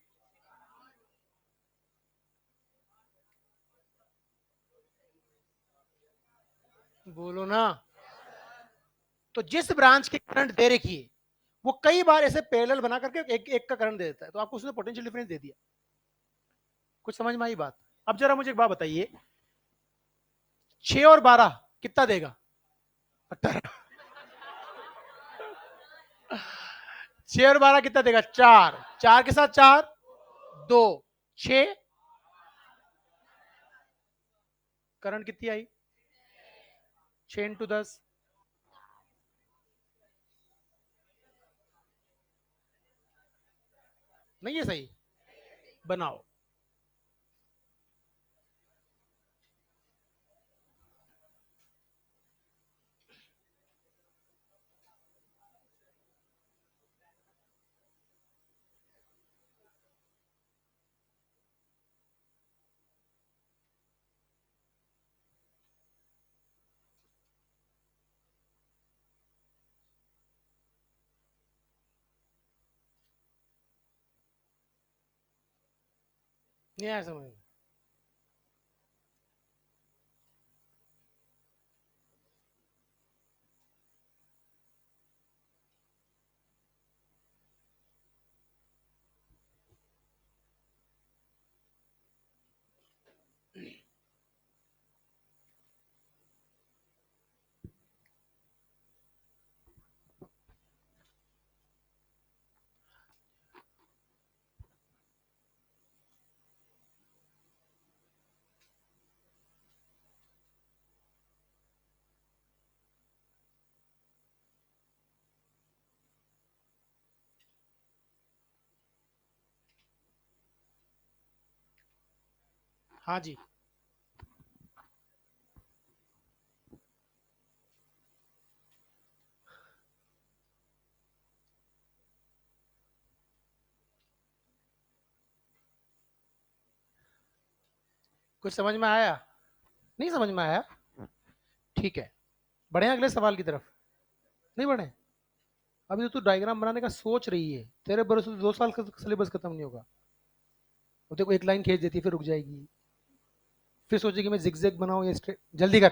A: बोलो ना। तो जिस ब्रांच की करंट दे रखी है, वो कई बार ऐसे पैरेलल बना करके एक एक का करंट दे देता है, तो आपको उसने पोटेंशियल डिफरेंस दे दिया। कुछ समझ में आई बात? अब जरा मुझे एक बात बताइए, 6 और 12 कितना देगा? 18। 6 और 12 कितना देगा? 4। 4 के साथ 4, 2, 6। करंट कितनी आई? 6 × 10। नहीं है सही? बनाओ। नहीं आया समझ में? हाँ जी। कुछ समझ में आया? नहीं समझ में आया? ठीक है, बढ़े अगले सवाल की तरफ। नहीं बढ़े? अभी तो तू डायग्राम बनाने का सोच रही है, तेरे भरोसे तो 2 साल का सिलेबस खत्म नहीं होगा। वो देखो एक लाइन खींच देती है, फिर रुक जाएगी, फिर सोचेगी मैं जिगजैग बनाऊं या स्ट्रेट। जल्दी कर।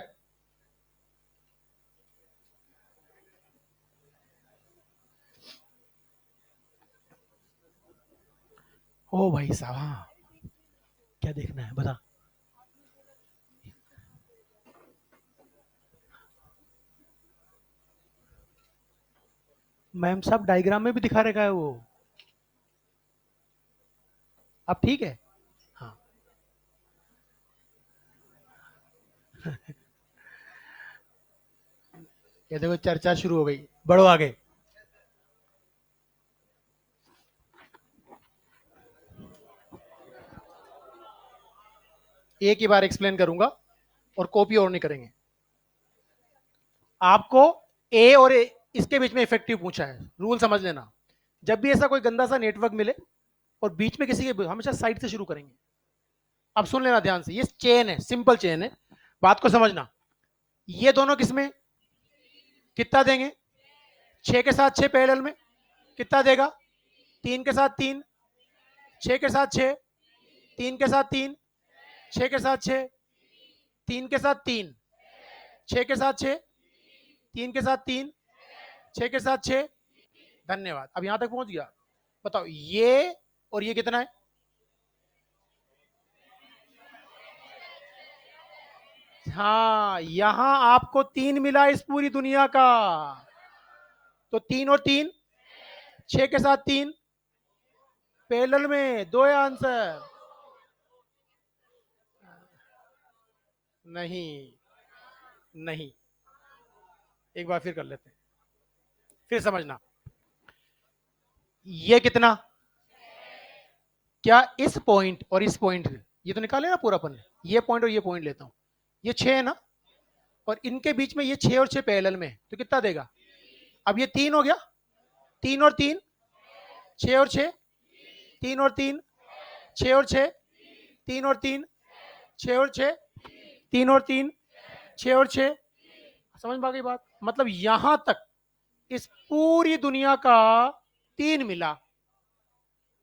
A: ओ भाई साहब, हाँ। क्या देखना है बता। मैम साहब डायग्राम में भी दिखा रखा है वो। अब ठीक है। हाँ। ये देखो चर्चा शुरू हो गई, बढ़ो आगे। एक ही बार एक्सप्लेन करूंगा और कॉपी और नहीं करेंगे। आपको ए और ए, इसके बीच में इफेक्टिव पूछा है, रूल समझ लेना। जब भी ऐसा कोई गंदा सा नेटवर्क मिले और बीच में किसी के, हमेशा साइड से शुरू करेंगे। अब सुन लेना ध्यान से, ये चेन है, सिंपल चेन है, बात को समझना। ये दोनों किसमें कितना देंगे? 6 के साथ 6 पैरेलल में कितना देगा? 3 के साथ 3, 6 के साथ 6, 3 के साथ 3, 6 के साथ 6, 3 के साथ 3, 6 के साथ 6, 3 के साथ 3, 6 के साथ 6। धन्यवाद, अब यहां तक पहुंच गया। बताओ ये और ये कितना है? हाँ, यहां आपको 3 मिला इस पूरी दुनिया का। तो 3 और 3, 6 के साथ 3 पैरेलल में, दो है आंसर। नहीं, नहीं, एक बार फिर कर लेते हैं, फिर समझना। ये कितना? क्या इस पॉइंट और इस पॉइंट, ये तो निकाले ना पूरा अपन, ये पॉइंट और ये पॉइंट लेता हूं, ये 6 है ना, और इनके बीच में ये 6 और 6 पैरेलल में, तो कितना देगा? अब ये 3 हो गया, 3 और 3, 6 और 6, 3 और 3, 6 और 6, 3 और 3, 6 और 6, 3 और 3, 6 और 6। समझ में आ गई बात? मतलब यहां तक इस पूरी दुनिया का 3 मिला।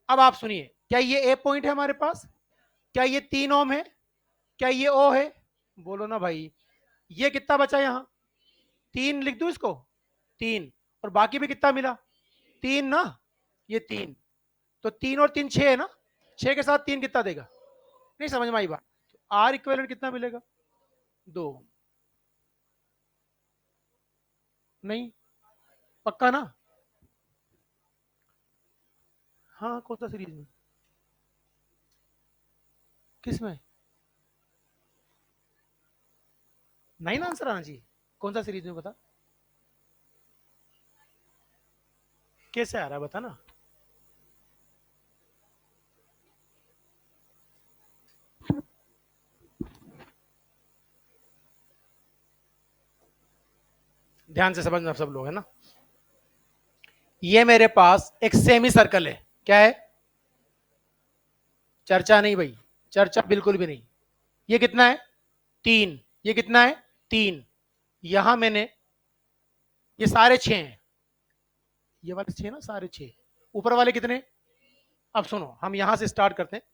A: अब आप सुनिए, क्या ये ए पॉइंट है हमारे पास? क्या ये 3 ओम है? क्या ये ओ है? बोलो ना भाई। ये कितना बचा यहां? 3 लिख दूं इसको? 3, और बाकी भी कितना मिला? 3 ना, ये 3। तो 3 और 3 6 है ना, 6 के साथ 3 कितना देगा? नहीं समझ में आई बात? आर इक्वेलेंट कितना मिलेगा? 2। नहीं, पक्का ना? हाँ, कौन सा सीरीज में? किस में? 9 आंसर आना चाहिए। कौन सा सीरीज में बता? कैसे आ रहा है बता ना। ध्यान से समझना सब लोग, है ना। ये मेरे पास एक सेमी सर्कल है, क्या है? चर्चा नहीं भाई, चर्चा बिल्कुल भी नहीं। ये कितना है? 3। ये कितना है? 3। यहां मैंने, ये सारे 6 हैं, ये वाले 6 ना, सारे 6। ऊपर वाले कितने? अब सुनो, हम यहां से स्टार्ट करते हैं।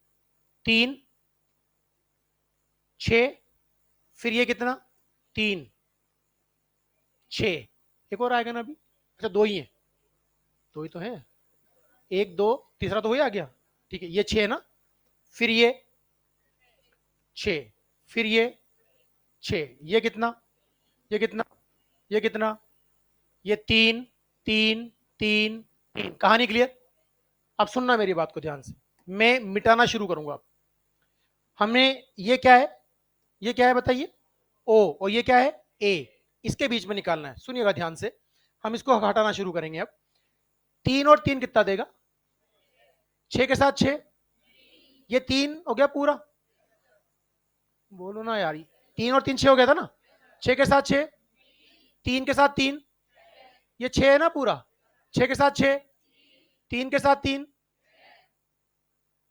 A: 3, 6, फिर ये कितना? 3, 6, एक और आएगा ना अभी? अच्छा, दो ही है, दो ही तो है। एक दो, तीसरा तो वही आ गया। ठीक है, ये 6 ना, फिर ये 6, फिर ये 6, ये कितना? ये कितना? ये कितना? ये 3, 3, 3, 3। कहानी क्लियर? अब सुनना मेरी बात को ध्यान से, मैं मिटाना शुरू करूंगा। हमने, ये क्या है? ये क्या है बताइए? ओ, और ये क्या है? ए। इसके बीच में निकालना है, सुनिएगा ध्यान से। हम इसको हटाना शुरू करेंगे अब। 3 और 3 कितना देगा? 6 के साथ 6, ये 3 हो गया पूरा। बोलो ना यार, 3 और 3 6 हो गया था ना। 6 के साथ 6, 3 के साथ 3, ये 6 है ना पूरा। 6 के साथ 6, 3 के साथ 3,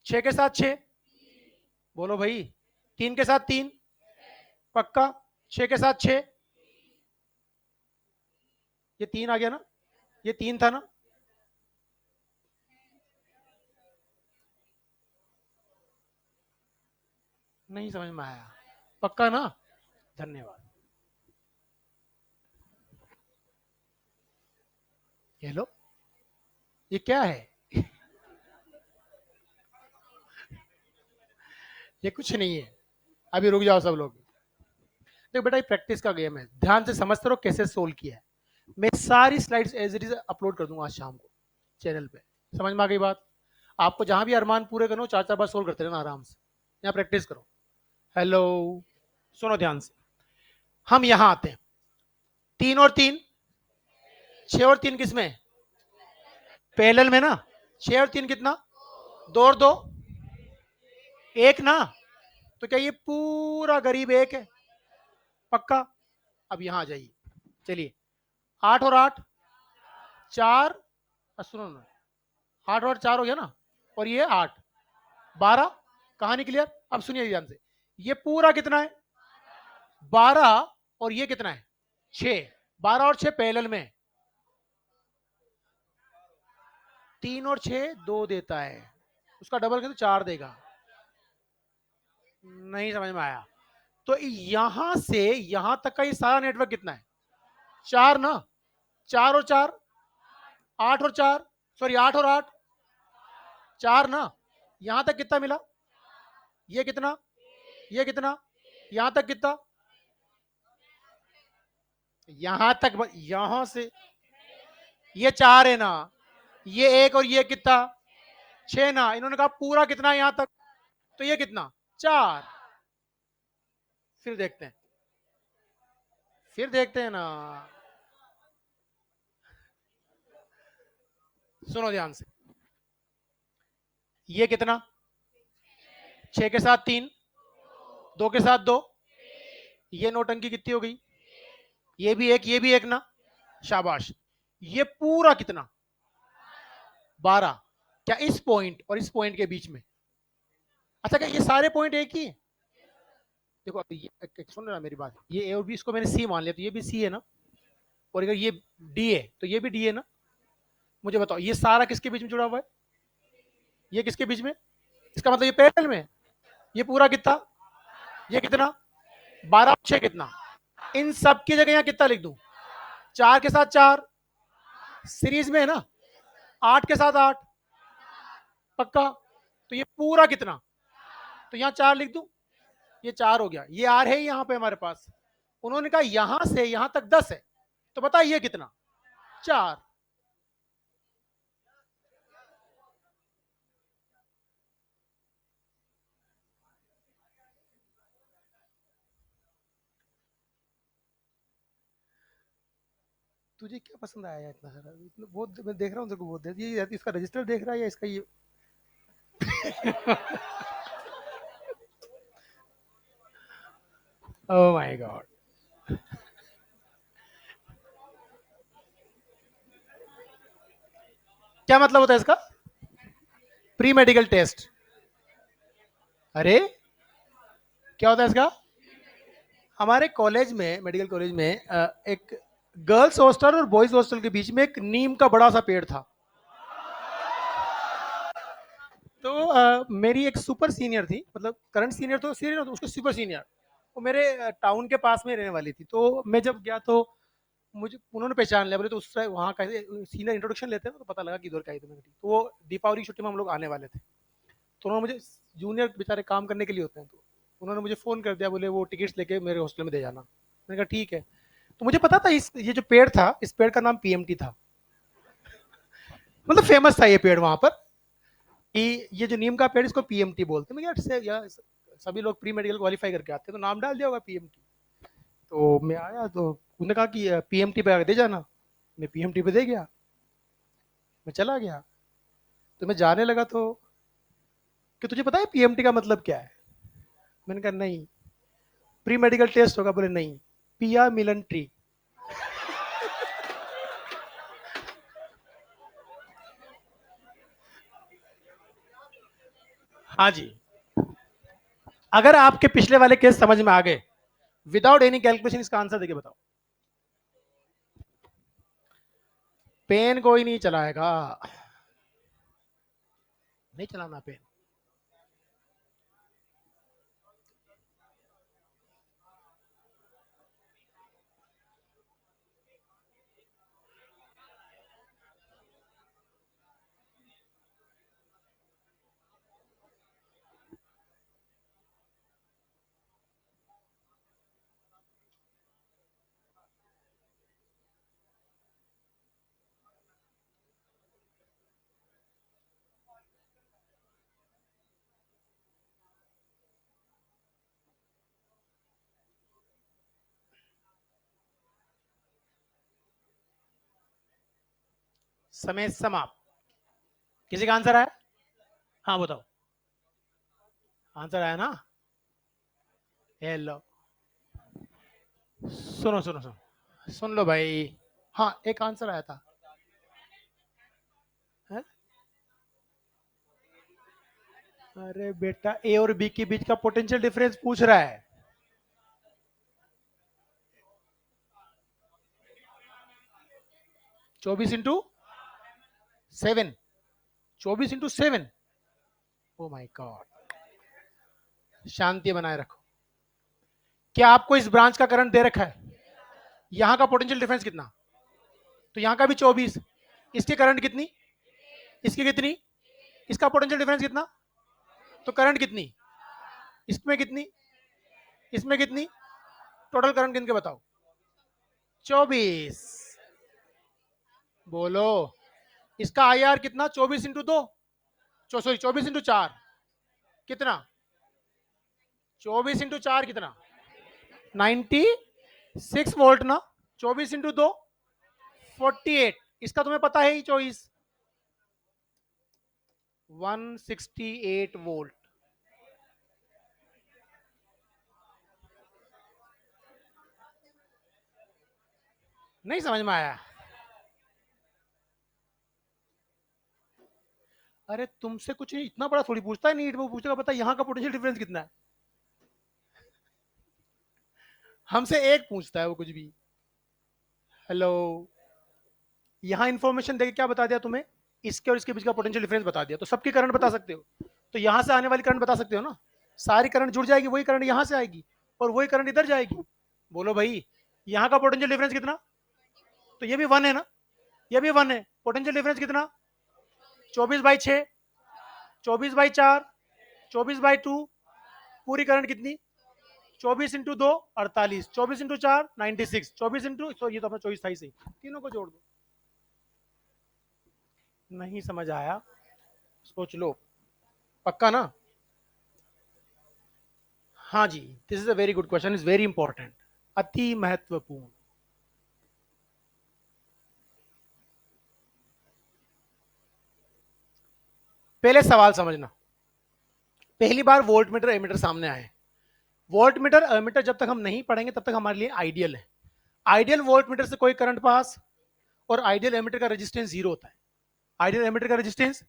A: 6 के साथ 6। बोलो भाई, 3 के साथ 3, पक्का? 6 के साथ 6, ये 3 आ गया ना, ये 3 था ना। नहीं समझ में आया? पक्का ना? धन्यवाद। ये लो, ये क्या है? ये कुछ नहीं है, अभी रुक जाओ सब लोग। देखो बेटा, ये प्रैक्टिस का गेम है, ध्यान से समझते रहो कैसे सोल्व किया है। मैं सारी slides as it is upload कर दूंगा आज शाम को चैनल पे। समझ में आ गई बात? आपको जहां भी अरमान पूरे करो, चार चार बार सोल्व करते रहना आराम से, यहाँ प्रैक्टिस करो। हेलो, सुनो ध्यान से। हम यहां आते हैं, 3 और 3, 6 और 3 किसमें? पैरेलल में ना। 6 और 3 कितना? 2 और 2, 1 ना। तो क्या ये पूरा गरीब एक है? पक्का। अब यहां आ जाइए, चलिए। 8 और 8, 4। सुनो ना, 8 और 4 हो गया ना, और ये 8, 12। कहानी क्लियर? अब सुनिए ध्यान से, ये पूरा कितना है? 12। और ये कितना है? 6। 12 और 6 पैरेलल में, 3 और 6 2 देता है, उसका डबल करें तो 4 देगा। नहीं समझ में आया? तो यहां से यहां तक का ये सारा नेटवर्क कितना है? 4 ना। 4 और 4, 8 और 4, सॉरी 8 और 8, 4 ना। यहां तक कितना मिला? ये कितना? ये कितना? यहां तक कितना? यहां तक यहां से ये 4 है ना, ये 1 और ये कितना? 6 ना। इन्होंने कहा पूरा कितना है यहां तक, तो ये कितना? 4। फिर देखते हैं, फिर देखते हैं ना। सुनो ध्यान से, ये कितना? 6 के साथ 3, 2 के साथ 2, ये नौटंकी कितनी हो गई? ये भी एक, ये भी एक ना। शाबाश। ये पूरा कितना? 12। क्या इस पॉइंट और इस पॉइंट के बीच में? अच्छा, क्या ये सारे पॉइंट एक ही है? देखो अब ये सुन रहा मेरी बात, ये ए और बी, इसको मैंने सी मान लिया, तो ये भी सी है ना। और अगर ये डी है तो ये भी डी है ना। मुझे बताओ, ये सारा किसके बीच में जुड़ा हुआ है? ये किसके बीच में? इसका मतलब ये पैरेलल में। ये पूरा कितना? ये कितना? 12 और 6 कितना? इन सब की जगह यहाँ कितना लिख दूं? 4 के साथ 4, सीरीज में है ना। 8 के साथ 8, पक्का। तो ये पूरा कितना? तो यहाँ 4 लिख दूं, ये 4 हो गया। ये आर है यहाँ पे हमारे पास। उन्होंने कहा यहां से यहां तक 10 है, तो बताइए कितना? 4। तुझे क्या पसंद आया इतना सारा? इतना बहुत मैं देख रहा हूँ तेरे को बहुत देर, ये इसका रजिस्टर देख रहा है या इसका ये? Oh my God. क्या मतलब होता है इसका? Pre medical test. अरे, क्या होता है इसका? हमारे कॉलेज में, मेडिकल कॉलेज में एक गर्ल्स हॉस्टल और बॉयज हॉस्टल के बीच में एक नीम का बड़ा सा पेड़ था। तो मेरी एक सुपर सीनियर थी, मतलब करंट सीनियर तो सीनियर, तो उसको सुपर सीनियर, वो मेरे टाउन के पास में रहने वाली थी। तो मैं जब गया तो मुझे उन्होंने पहचान लिया, बोले तो उससे वहाँ का सीनियर इंट्रोडक्शन लेते हैं ना, तो पता लगा कि इधर का ही। तो मैंने तो वो दीपावली की छुट्टी में हम लोग आने वाले थे, तो उन्होंने मुझे, जूनियर बेचारे काम करने के लिए होते हैं, तो उन्होंने मुझे फ़ोन कर दिया, बोले वो टिकट्स लेके मेरे हॉस्टल में दे जाना। मैंने कहा ठीक है। तो मुझे पता था इस ये जो पेड़ था, इस पेड़ का नाम पीएमटी था, मतलब फेमस था ये पेड़ वहाँ पर, कि ये जो नीम का पेड़ इसको पीएमटी बोलते हैं। मैं यार सभी लोग प्री मेडिकल क्वालिफाई करके आते हैं, तो नाम डाल दिया होगा पीएमटी। तो मैं आया तो उन्होंने कहा कि पीएमटी पे आगे दे जाना। मैं पीएमटी पे दे गया, मैं चला गया। तो मैं जाने लगा तो, कि तुझे पता है पीएमटी का मतलब क्या है? मैंने कहा नहीं। प्री मेडिकल टेस्ट होगा? बोले नहीं, पिया मिलन ट्री। हाँ जी। अगर आपके पिछले वाले केस समझ में आ गए, विदाउट एनी कैलकुलेशन इसका आंसर देके बताओ। पेन कोई नहीं चलाएगा, नहीं चलाना पेन। समय समाप्त। किसी का आंसर आया? हाँ बताओ, आंसर आया ना? हेलो, सुनो सुनो सुनो, सुन लो भाई। हाँ एक आंसर आया था। है? अरे बेटा, ए और बी के बीच का पोटेंशियल डिफरेंस पूछ रहा है। 24 into 7। 24 into 7। Oh my God. शांति बनाए रखो। क्या आपको इस ब्रांच का करंट दे रखा है? यहां का पोटेंशियल डिफरेंस कितना? तो यहां का भी 24। इसकी करंट कितनी? इसकी कितनी? इसका पोटेंशियल डिफरेंस कितना? तो करंट कितनी? इसमें कितनी? इसमें कितनी? टोटल करंट किनके बताओ? 24। बोलो। इसका आई आर कितना? 24 इंटू 2, सॉरी 24 इंटू 4 कितना? 24 इंटू 4 कितना? 96 वोल्ट ना। 24 इंटू 2 48। इसका तुम्हें पता है ही, चॉइस 168 वोल्ट। नहीं समझ में आया? अरे तुमसे कुछ नहीं, इतना बड़ा थोड़ी पूछता है नीट, वो पूछेगा पता यहाँ का पोटेंशियल डिफरेंस कितना है। हमसे एक पूछता है वो कुछ भी। हेलो, यहाँ इंफॉर्मेशन देके क्या बता दिया तुम्हें? इसके और इसके बीच का पोटेंशियल डिफरेंस बता दिया, तो सबकी करंट बता सकते हो। तो यहाँ से आने वाली करंट बता सकते हो ना। सारी करंट जुड़ जाएगी, वही करंट यहाँ से आएगी और वही करंट इधर जाएगी। बोलो भाई, यहाँ का पोटेंशियल डिफरेंस कितना? तो ये भी 1 है ना, ये भी 1 है। पोटेंशियल डिफरेंस कितना? 24/6, 24/4, 24/2। पूरी करंट कितनी? 24 इंटू 2 48, 24 इंटू 4 96, 24 इंटू, तो ये तो अपना 24 था ही सही। तीनों को जोड़ दो। नहीं समझ आया? सोच लो। पक्का ना? हाँ जी, this is a very good question, is very important, अति महत्वपूर्ण। पहले सवाल समझना। पहली बार वोल्ट मीटर एमीटर सामने आए। वोल्ट मीटर एमीटर जब तक हम नहीं पढ़ेंगे तब तक हमारे लिए आइडियल है। आइडियल वोल्ट मीटर से कोई करंट पास, और आइडियल एमीटर का रेजिस्टेंस 0 होता है। आइडियल एमीटर का रेजिस्टेंस,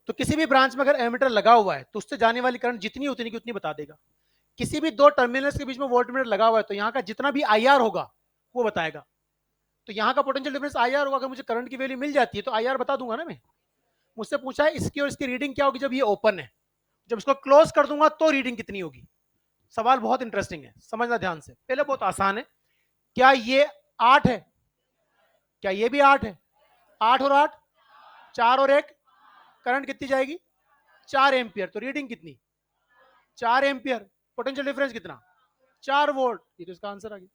A: तो किसी भी ब्रांच में अगर एमीटर लगा हुआ है तो उससे जाने वाली करंट जितनी उतनी की उतनी बता देगा। किसी भी दो टर्मिनल्स के बीच में वोल्ट मीटर लगा हुआ है तो यहाँ का जितना भी आई आर होगा वो बताएगा। तो यहाँ का पोटेंशियल डिफरेंस आई आर होगा। अगर मुझे करंट की वैल्यू मिल जाती है तो आई आर बता दूंगा ना मैं। मुझसे पूछा है इसकी और इसकी रीडिंग क्या होगी जब ये ओपन है, जब इसको क्लोज कर दूंगा तो रीडिंग कितनी होगी। सवाल बहुत इंटरेस्टिंग है, समझना ध्यान से। पहले बहुत आसान है। क्या ये 8 है? क्या ये भी 8 है? 8 और 8, 4 और 1, करंट कितनी जाएगी? 4 एम्पियर। तो रीडिंग कितनी? 4 एम्पियर। पोटेंशियल डिफरेंस कितना? 4 वोल्ट। ये तो इसका आंसर आ गया।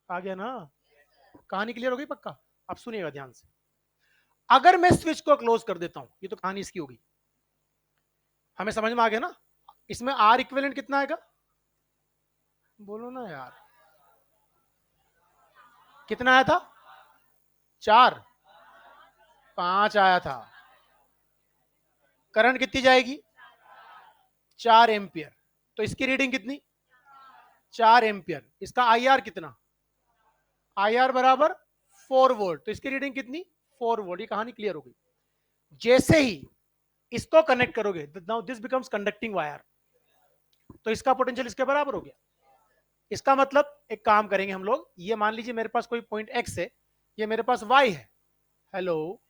A: आ गया ना? कहानी क्लियर हो गई पक्का? अब सुनिएगा ध्यान से। अगर मैं स्विच को क्लोज कर देता हूं, ये तो कहानी इसकी होगी। हमें समझ में आ गया ना? इसमें आर इक्विवेलेंट कितना आएगा? बोलो ना यार। कितना आया था? 4, 5 आया था। करंट कितनी जाएगी? 4 एम्पियर। तो इसकी रीडिंग कितनी? 4 एम्पियर। इसका आई आर कितना? आई आर बराबर 4 वोल्ट। तो इसकी रीडिंग कितनी? 4 वोल्ट। ये कहानी क्लियर हो गई। जैसे ही इसको कनेक्ट करोगे, now this becomes conducting wire, तो इसका पोटेंशियल इसके बराबर हो गया। इसका मतलब एक काम करेंगे हम लोग, ये मान लीजिए मेरे पास कोई पॉइंट एक्स है, ये मेरे पास वाई है। हेलो,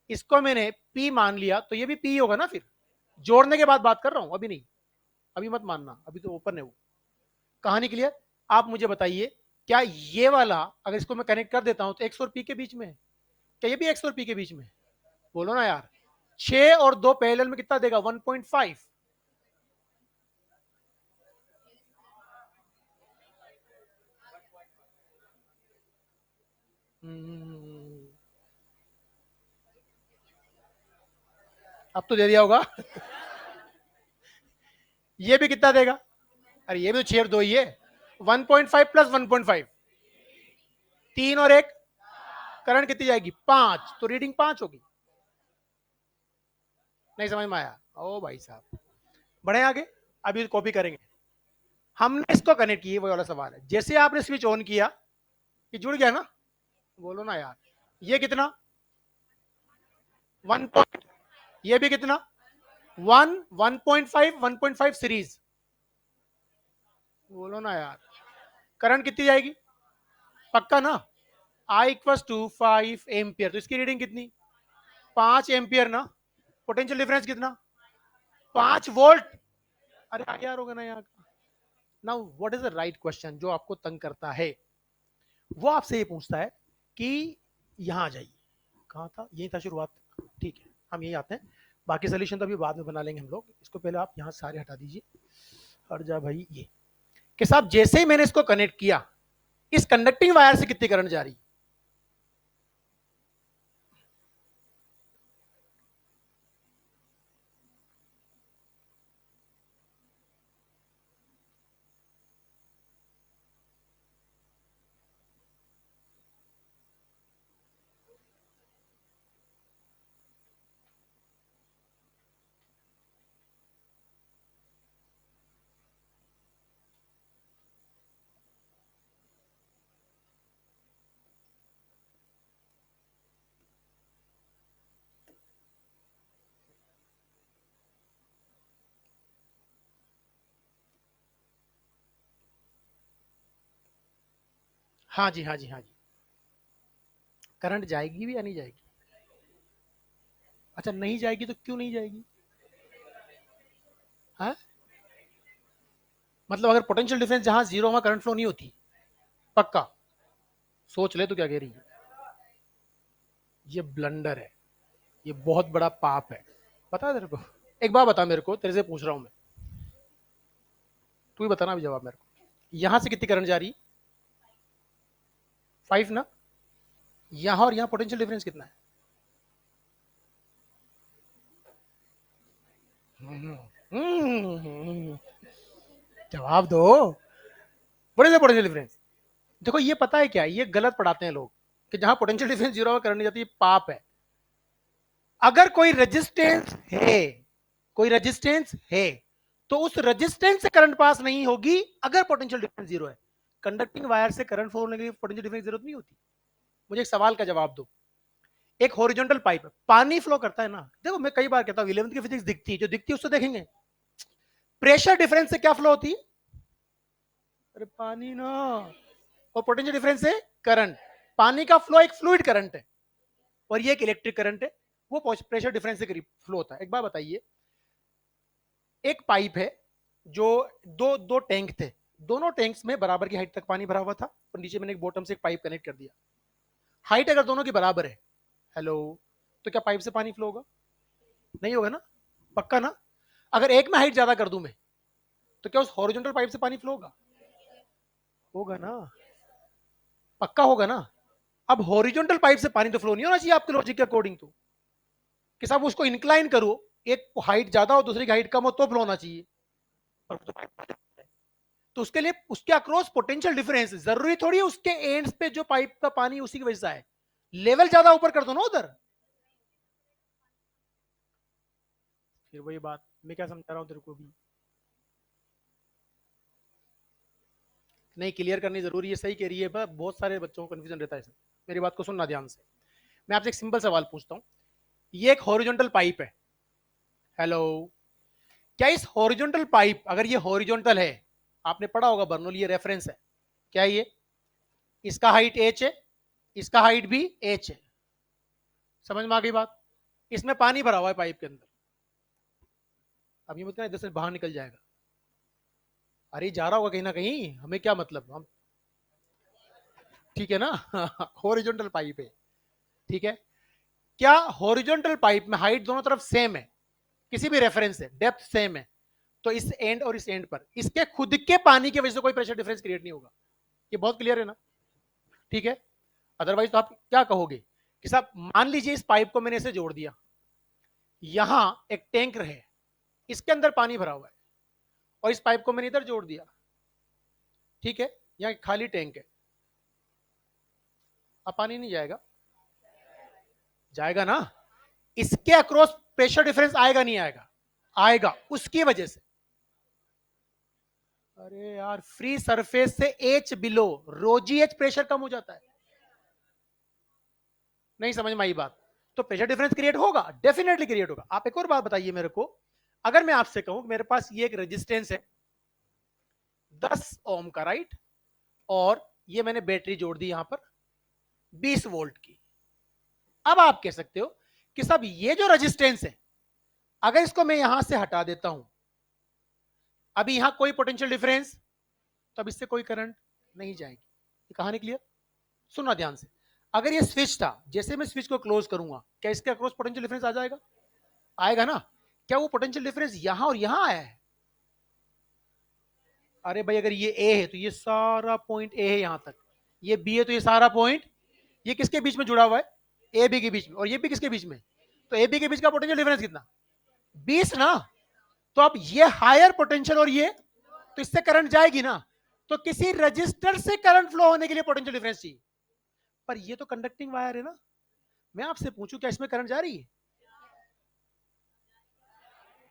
A: इसको मैंने पी मान लिया तो ये भी पी होगा ना। फिर जोड़ने के बाद बात कर रहा हूं, अभी नहीं। अभी मत मानना, अभी तो ओपन है वो। कहानी क्लियर? आप मुझे बताइए, क्या ये वाला अगर इसको मैं कनेक्ट कर देता हूं तो एक्स और पी के बीच में है? क्या ये भी एक्स और पी के बीच में? बोलो ना यार। 6 और 2 पैरेलल में कितना देगा? 1.5। अब तो दे दिया होगा। ये भी कितना देगा? अरे ये भी तो 6 और 2 ही है। 1.5 प्लस 1.5, 3 और 1, करंट कितनी जाएगी 5, तो रीडिंग 5 होगी। नहीं समझ में आया? ओ भाई साहब, बढ़े आगे, अभी कॉपी करेंगे। हमने इसको कनेक्ट किया, वो वाला सवाल है। जैसे आपने स्विच ऑन किया, ये जुड़ गया ना, बोलो ना यार। ये कितना 1 पॉइंट, ये भी कितना 1, 1.5, 1.5 सीरीज, बोलो ना यार। करंट कितनी जाएगी, पक्का ना? I इक्वल टू 5 एम्पियर, तो इसकी रीडिंग कितनी 5 एम्पियर ना। पोटेंशियल डिफरेंस कितना 5 वोल्ट। अरे यार होगा ना यहाँ। Now what is the right question जो आपको तंग करता है? वो आपसे ये पूछता है कि यहां आ जाइए। कहाँ था, यही था शुरुआत। ठीक है, हम यही आते हैं। बाकी सोल्यूशन तो अभी बाद में बना लेंगे हम लोग। इसको पहले आप यहाँ सारे हटा दीजिए। हट जा भाई। ये कि साहब जैसे ही मैंने इसको कनेक्ट किया, इस कंडक्टिंग वायर से कितनी करंट जा रही? हाँ जी, हाँ जी, हाँ जी। करंट जाएगी भी या नहीं जाएगी? अच्छा, नहीं जाएगी तो क्यों नहीं जाएगी? हाँ, मतलब अगर पोटेंशियल डिफरेंस जहां जीरो, वहां करंट फ्लो नहीं होती? पक्का? सोच ले तो क्या कह रही है। ये ब्लंडर है, ये बहुत बड़ा पाप है। पता है तेरे को? एक बात बता मेरे को, तेरे से पूछ रहा हूं मैं, तू ही बताना अभी जवाब मेरे को। यहां से कितनी करंट जा रही? 5 ना। यहां और यहां पोटेंशियल डिफरेंस कितना है? हम्म, जवाब दो। बड़े से पोटेंशियल डिफरेंस। देखो ये पता है क्या, ये गलत पढ़ाते हैं लोग कि जहां पोटेंशियल डिफरेंस जीरो है करंट नहीं जाती, ये पाप है। अगर कोई रेजिस्टेंस है, कोई रेजिस्टेंस है, तो उस रेजिस्टेंस से करंट पास नहीं होगी अगर पोटेंशियल डिफरेंस जीरो है। कंडक्टिंग वायर से करंट फ्लो होने के लिए पोटेंशियल डिफरेंस जरूरत नहीं होती। मुझे एक सवाल का जवाब दो। एक हॉरिजॉन्टल पाइप है, पानी फ्लो करता है ना। देखो मैं कई बार कहता हूं 11th की फिजिक्स दिखती है, जो दिखती है उससे देखेंगे। प्रेशर डिफरेंस से क्या फ्लो होती है? अरे पानी ना। और पोटेंशियल डिफरेंस से करंट। पानी का फ्लो एक फ्लूइड करंट है, और ये एक इलेक्ट्रिक करंट है, वो प्रेशर डिफरेंस से करीब फ्लो होता है। एक बात बताइए, एक पाइप है जो दो दो टैंक थे, दोनों टैंक्स में बराबर की हाइट तक पानी भरा हुआ था, और नीचे मैंने एक बॉटम से एक पाइप कनेक्ट कर दिया। हाइट अगर दोनों की बराबर है, हेलो, तो क्या पाइप से पानी फ्लो होगा? नहीं होगा ना। पक्का ना? अगर एक में हाइट ज्यादा कर दूं मैं, तो क्या उस हॉरिजॉन्टल पाइप से पानी फ्लो होगा? होगा ना। पक्का होगा ना। अब हॉरिजॉन्टल पाइप से पानी तो फ्लो नहीं होना चाहिए आपके लॉजिक के अकॉर्डिंग, तो कि साहब उसको इंक्लाइन करो, एक हाइट ज्यादा हो दूसरी की हाइट कम हो तो फ्लो होना चाहिए। तो उसके लिए उसके अक्रॉस पोटेंशियल डिफरेंस, जरूरी थोड़ी है उसके एंड्स पे जो पाइप का पानी उसी की वजह से आए। लेवल ज्यादा ऊपर कर दो ना उधर। फिर वही बात, मैं क्या समझा रहा हूं तेरे को भी। नहीं, क्लियर करनी जरूरी है, सही कह रही है, पर बहुत सारे बच्चों को कंफ्यूजन रहता है इसमें। मेरी बात को सुनना ध्यान से। मैं आपसे एक सिंपल सवाल पूछता हूँ। ये एक हॉरिजॉन्टल पाइप है, हेलो। क्या इस हॉरिजॉन्टल पाइप, अगर ये हॉरिजॉन्टल है, आपने पढ़ा होगा बर्नौली, ये रेफरेंस है, क्या ये, इसका हाइट एच है, इसका हाइट भी एच है। समझ में आ गई बात? इसमें पानी भरा हुआ है पाइप के अंदर। अब ये मतलब इधर से बाहर निकल जाएगा, अरे जा रहा होगा कहीं ना कहीं, हमें क्या मतलब, हम ठीक है ना। हॉरिजॉन्टल पाइप है, ठीक है। क्या हॉरिजॉन्टल पाइप में हाइट दोनों तरफ सेम है, किसी भी रेफरेंस से डेप्थ सेम है, तो इस एंड और इस एंड पर इसके खुद के पानी की वजह से कोई प्रेशर डिफरेंस क्रिएट नहीं होगा। ये बहुत क्लियर है ना? ठीक है। अदरवाइज तो आप क्या कहोगे कि साहब मान लीजिए इस पाइप को मैंने इसे जोड़ दिया, यहां एक टैंक रहे, इसके अंदर पानी भरा हुआ है, और इस पाइप को मैंने इधर जोड़ दिया, ठीक है, यहाँ खाली टैंक है, अब पानी नहीं जाएगा। जाएगा ना, इसके अक्रॉस प्रेशर डिफरेंस आएगा नहीं आएगा? आएगा, उसकी वजह से। अरे यार, फ्री सरफेस से एच बिलो, रोजी एच प्रेशर कम हो जाता है। नहीं समझ में आई बात? तो प्रेशर डिफरेंस क्रिएट होगा, डेफिनेटली क्रिएट होगा। आप एक और बात बताइए मेरे को, अगर मैं आपसे कहूं मेरे पास ये एक रेजिस्टेंस है 10 ओम का, राइट, और ये मैंने बैटरी जोड़ दी यहां पर 20 वोल्ट की। अब आप कह सकते हो कि साहब ये जो रेजिस्टेंस है, अगर इसको मैं यहां से हटा देता हूं, अभी यहां कोई पोटेंशियल डिफरेंस, तो अब इससे कोई करंट नहीं जाएगी। ये कहानी क्लियर? सुनना ध्यान से। अगर ये स्विच था, जैसे मैं स्विच को क्लोज करूंगा, क्या इसके अक्रॉस पोटेंशियल डिफरेंस आ जाएगा? आएगा ना? क्या वो पोटेंशियल डिफरेंस यहां और यहां आया है? अरे भाई, अगर ये ए है तो ये सारा पॉइंट ए है यहां तक, ये बी है तो ये सारा पॉइंट, ये किसके बीच में जुड़ा हुआ है? ए बी के बीच में। और ये भी किसके बीच में? तो ए बी के बीच का पोटेंशियल डिफरेंस कितना? 20 ना। तो अब ये हायर पोटेंशियल और ये, तो इससे करंट जाएगी ना। तो किसी रजिस्टर से करंट फ्लो होने के लिए पोटेंशियल डिफरेंस चाहिए। पर ये तो कंडक्टिंग वायर है ना। मैं आपसे पूछूं क्या इसमें करंट जा रही है?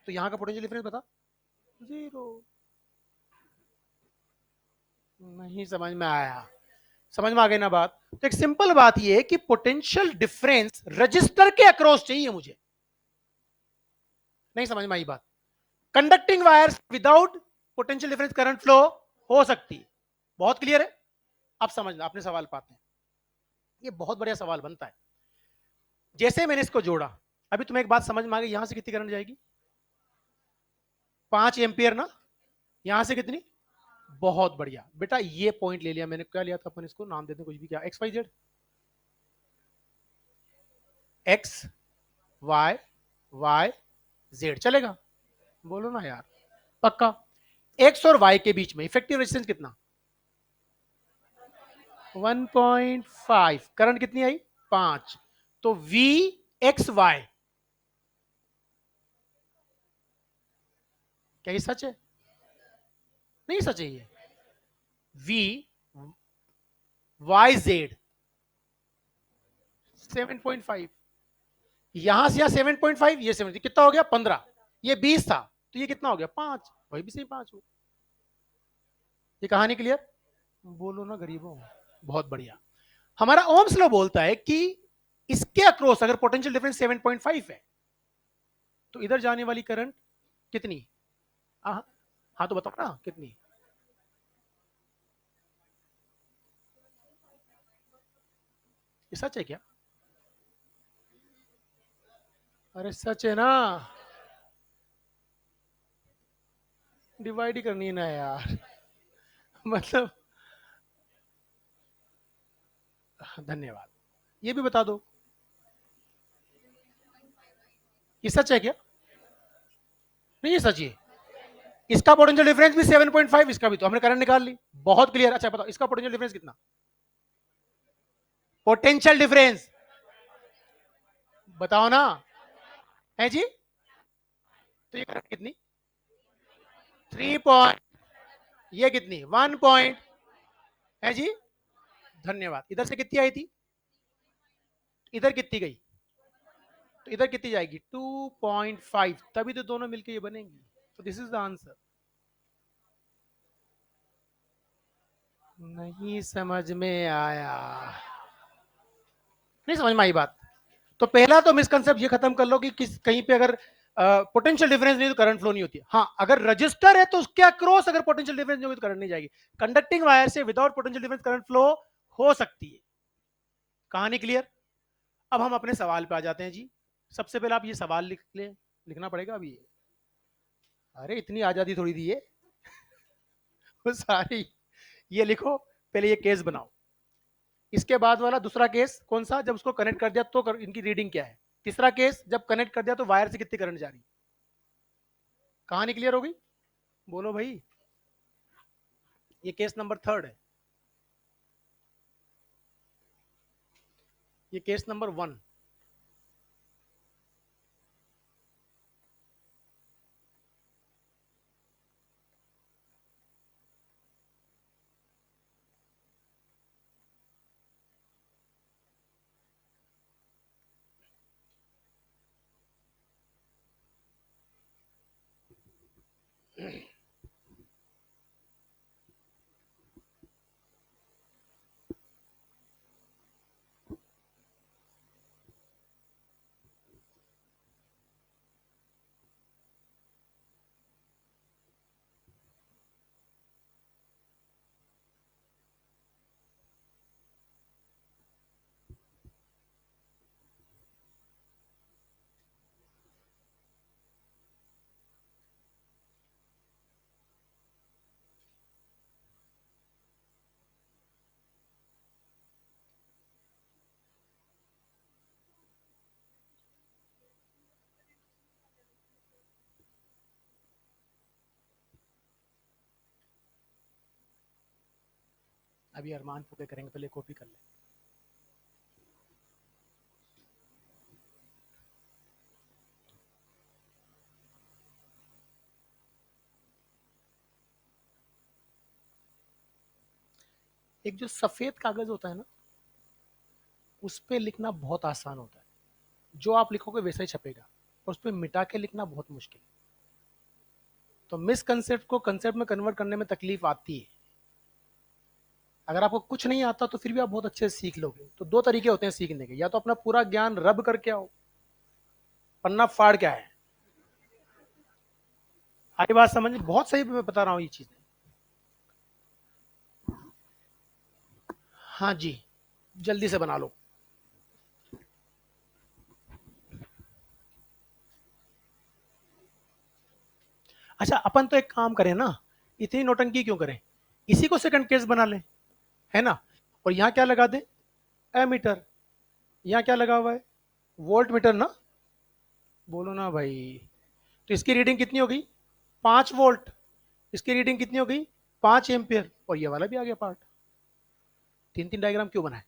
A: तो यहां का पोटेंशियल डिफरेंस बता। जीरो। नहीं समझ में आया? समझ में आ गई ना बात? तो एक सिंपल बात ये है कि पोटेंशियल डिफरेंस रजिस्टर के अक्रॉस चाहिए मुझे। नहीं समझ में आई बात? Conducting wires without potential difference current flow हो सकती है। बहुत क्लियर है? अब समझना, अपने सवाल पाते हैं। ये बहुत बढ़िया सवाल बनता है। जैसे मैंने इसको जोड़ा, अभी तुम्हें एक बात समझ में आ गई, यहां से कितनी करंट जाएगी? 5 एम्पियर ना। यहां से कितनी? बहुत बढ़िया बेटा, ये पॉइंट ले लिया मैंने। क्या लिया था अपन? इसको नाम देते हैं कुछ भी, क्या? X y z, x y y z चलेगा? बोलो ना यार, पक्का। एक्स और वाई के बीच में इफेक्टिव रेजिस्टेंस कितना? 1.5। करंट कितनी आई? 5। तो वी एक्स वाई, क्या ये सच है? नहीं सच है ये। V Y Z 7.5। यहां से यहां 7.5, ये 7, कितना हो गया? 15। ये 20 था, तो ये कितना हो गया? 5। वही भी सही 5 हो। ये कहानी क्लियर? बोलो ना गरीबों। बहुत बढ़िया। हमारा ओम्स लॉ बोलता है कि इसके अक्रॉस अगर पोटेंशियल डिफरेंस 7.5 है, तो इधर जाने वाली करंट कितनी? हाँ, हाँ तो बताओ ना कितनी? ये सच है क्या? अरे सच है ना। डिवाइड ही करनी है ना यार। मतलब, धन्यवाद। ये भी बता दो, ये सच है क्या? नहीं ये सच है। इसका पोटेंशियल डिफरेंस भी 7.5, इसका भी, तो हमने करंट निकाल ली। बहुत क्लियर। अच्छा बताओ, इसका पोटेंशियल डिफरेंस कितना? पोटेंशियल डिफरेंस बताओ ना। है जी? तो ये करंट कितनी? 3 पॉइंट, ये कितनी? 1 पॉइंट। है जी? धन्यवाद। इधर से कितनी आई थी? इधर कितनी गई? तो इधर कितनी जाएगी? 2.5। तभी तो दोनों मिलके ये बनेंगी। तो दिस इज द आंसर। नहीं समझ में आया? नहीं समझ में आई बात? तो पहला तो मिसकंसेप्ट ये खत्म कर लो कि किस कहीं पे अगर पोटेंशियल डिफरेंस नहीं तो करंट फ्लो नहीं होती है। हाँ, अगर रजिस्टर है तो उसके अक्रॉस अगर पोटेंशियल डिफरेंस नहीं होगी तो करंट नहीं जाएगी। कंडक्टिंग वायर से without potential difference current flow हो सकती है। कहानी क्लियर? अब हम अपने सवाल पे आ जाते हैं जी। सबसे पहले आप ये सवाल लिख ले, लिखना पड़ेगा अभी। अरे इतनी आजादी थोड़ी दी है। वो सारी ये लिखो, पहले ये केस बनाओ। इसके बाद वाला दूसरा केस कौन सा? जब उसको कनेक्ट कर दिया तो इनकी रीडिंग क्या है? तीसरा केस, जब कनेक्ट कर दिया तो वायर से कितनी करंट जा रही? कहानी क्लियर हो गई? बोलो भाई। ये केस नंबर 3 है। ये केस नंबर 1। अभी अरमान पूरे करेंगे, पहले कॉपी कर ले। एक जो सफेद कागज होता है ना, उस पे लिखना बहुत आसान होता है, जो आप लिखोगे वैसा ही छपेगा, और उस पे मिटा के लिखना बहुत मुश्किल। तो मिसकंसेप्ट को कंसेप्ट में कन्वर्ट करने में तकलीफ आती है। अगर आपको कुछ नहीं आता तो फिर भी आप बहुत अच्छे से सीख लोगे। तो दो तरीके होते हैं सीखने के, या तो अपना पूरा ज्ञान रब करके आओ, पन्ना फाड़ के आए। आई बात समझ, बहुत सही मैं बता रहा हूँ ये चीज। हाँ जी, जल्दी से बना लो। अच्छा, अपन तो एक काम करें ना, इतनी नौटंकी क्यों करें, इसी को सेकंड केस बना लें, है ना। और यहाँ क्या लगा दें, एमीटर। यहाँ क्या लगा हुआ है, वोल्ट मीटर ना। बोलो ना भाई। तो इसकी रीडिंग कितनी होगी, 5 वोल्ट। इसकी रीडिंग कितनी हो गई, 5 एम्पियर। और ये वाला भी आ गया पार्ट। तीन तीन डायग्राम क्यों बनाए।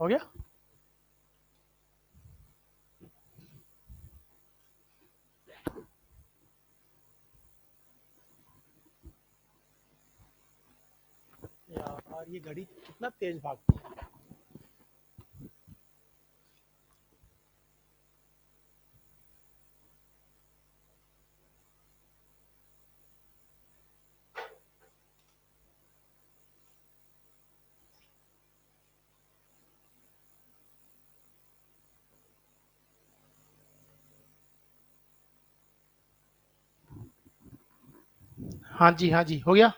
A: हो गया। यार ये घड़ी कितना तेज भागती है। हाँ जी हो गया।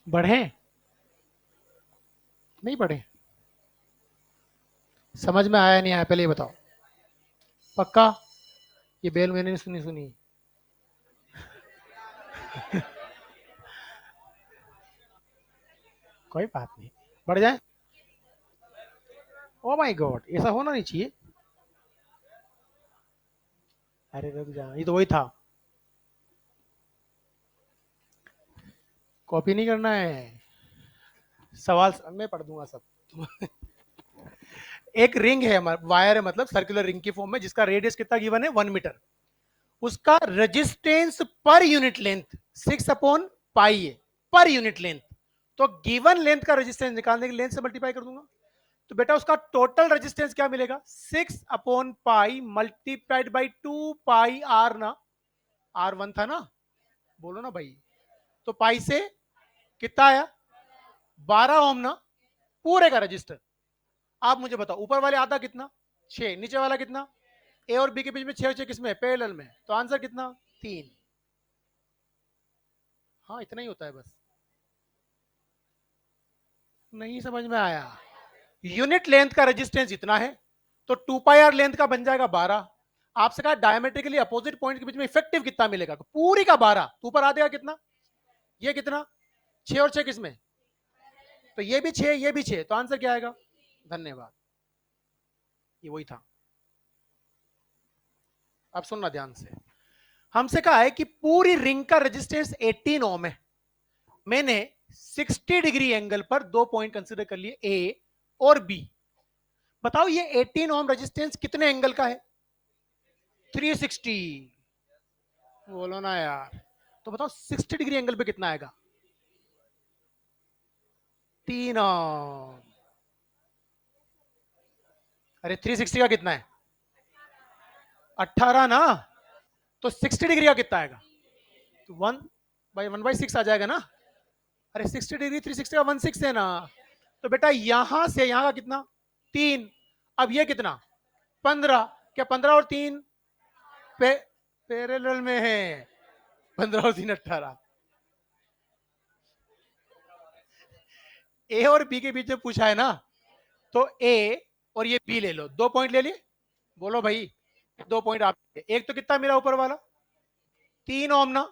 A: बढ़े, नहीं बढ़े। समझ में आया नहीं आया, पहले ये बताओ। पक्का, ये बेल मैंने नहीं सुनी सुनी। कोई बात नहीं, बढ़ जाए। ओ माय गॉड, ऐसा होना नहीं चाहिए। अरे रुक जा, ये तो वही था। कॉपी नहीं करना है, सवाल मैं पढ़ दूंगा सब। एक रिंग है, वायर है, मतलब सर्कुलर रिंग की फॉर्म में, जिसका रेडियस कितना गिवन है, 1 मीटर। उसका रेजिस्टेंस पर यूनिट लेंथ 6/पाई है, पर यूनिट लेंथ। तो गिवन लेंथ का रेजिस्टेंस निकालने के लिए लेंथ से मल्टीप्लाई कर दूंगा। तो बेटा उसका टोटल रेजिस्टेंस क्या मिलेगा, 6/पाई मल्टीप्लाइड बाई 2 पाई आर ना। R1 था ना, बोलो ना भाई। तो पाई से कितना आया, 12 ओम ना, पूरे का रजिस्टर। आप मुझे बताओ, ऊपर वाले आधा कितना, 6, नीचे वाला कितना, ए और बी के बीच में 6 6 किसमें, पैरेलल में। तो आंसर कितना, 3। हाँ इतना ही होता है बस। नहीं समझ में आया। यूनिट लेंथ का रेजिस्टेंस इतना है, तो 2 पाई आर लेंथ का बन जाएगा 12। आपसे कहा डायमेट्रिकली अपोजिट पॉइंट के बीच में इफेक्टिव कितना मिलेगा, तो पूरी का 12, तो ऊपर आ देगा कितना, ये कितना, 6 और 6 किसमें, तो ये भी 6 ये भी 6, तो आंसर क्या आएगा। धन्यवाद, ये वही था। अब सुनना ध्यान से। हमसे कहा है कि पूरी रिंग का रेजिस्टेंस 18 ओम है। मैंने 60 डिग्री एंगल पर दो पॉइंट कंसीडर कर लिए, ए और बी। बताओ ये 18 ओम रेजिस्टेंस कितने एंगल का है, 360। बोलो ना यार। तो बताओ 60 डिग्री एंगल पे कितना आएगा, 3 ओम। अरे 360 का कितना है, 18 ना, तो 60 डिग्री का कितना आएगा? तो 1/6 आ जाएगा ना। अरे 60 डिग्री 360 का 1/6 है ना। तो बेटा यहां से यहां का कितना? 3। अब ये कितना? 15। क्या 15 और 3 पैरेलल में है? 15 और 3 18। ए और बी के बीच में पूछा है ना, तो ए और ये बी ले लो, 2 पॉइंट ले लिए। बोलो भाई, 2 पॉइंट आप, एक तो कितना मिला ऊपर वाला? 3 ओम ना।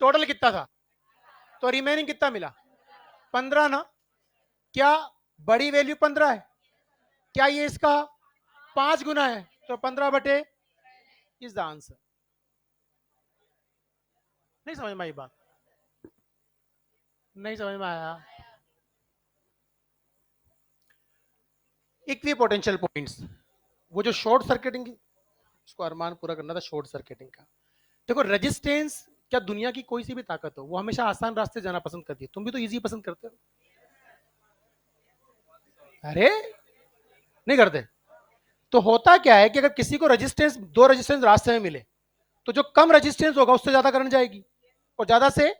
A: टोटल कितना था? तो रिमेनिंग कितना मिला? 15 ना। क्या बड़ी वैल्यू 15 है? क्या ये इसका 5 गुना है? तो 15/, इज द आंसर। नहीं समझ में आई बात? नहीं समझ में आया? इक्वी पोटेंशियल पॉइंट्स, वो जो शॉर्ट सर्किटिंग की, उसको अरमान पूरा करना था शॉर्ट सर्किटिंग का। देखो रेजिस्टेंस, क्या दुनिया की कोई सी भी ताकत हो, वो हमेशा आसान रास्ते जाना पसंद करती है। तुम भी तो इजी पसंद करते हो। अरे नहीं करते। तो होता क्या है कि अगर किसी को रेजिस्टेंस, दो रेजिस्टेंस रास्ते में मिले, तो जो कम रेजिस्टेंस होगा उससे ज्यादा करंट जाएगी, और ज्यादा से,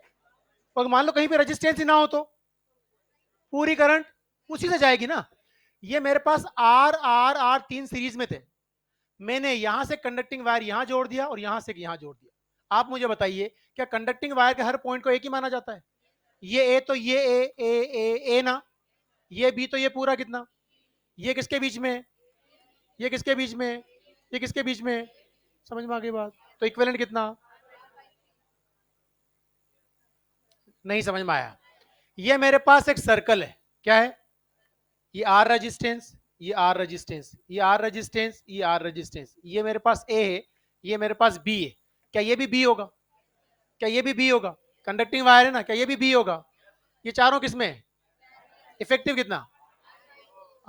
A: और मान लो कहीं पे रेजिस्टेंस ही ना हो तो पूरी करंट उसी से जाएगी ना। ये मेरे पास आर आर आर 3 सीरीज में थे, मैंने यहां से कंडक्टिंग वायर यहां जोड़ दिया और यहां से यहां जोड़ दिया। आप मुझे बताइए, क्या कंडक्टिंग वायर के हर पॉइंट को एक ही माना जाता है? ये ए तो ये ए ना, ये बी तो ये पूरा कितना, ये किसके बीच में? ये किसके बीच में? ये किसके बीच में? समझ में आ गई बात? तो इक्विवेलेंट कितना? नहीं समझ में आया? ये मेरे पास एक सर्कल है, क्या है? ये आर रेजिस्टेंस, ये आर रेजिस्टेंस, ये आर रेजिस्टेंस, ये आर रेजिस्टेंस, ये मेरे पास ए है, ये मेरे पास बी है। क्या ये भी बी होगा? क्या ये भी बी होगा? कंडक्टिंग वायर है ना, क्या ये भी बी होगा? ये चारों किसमें है? इफेक्टिव कितना?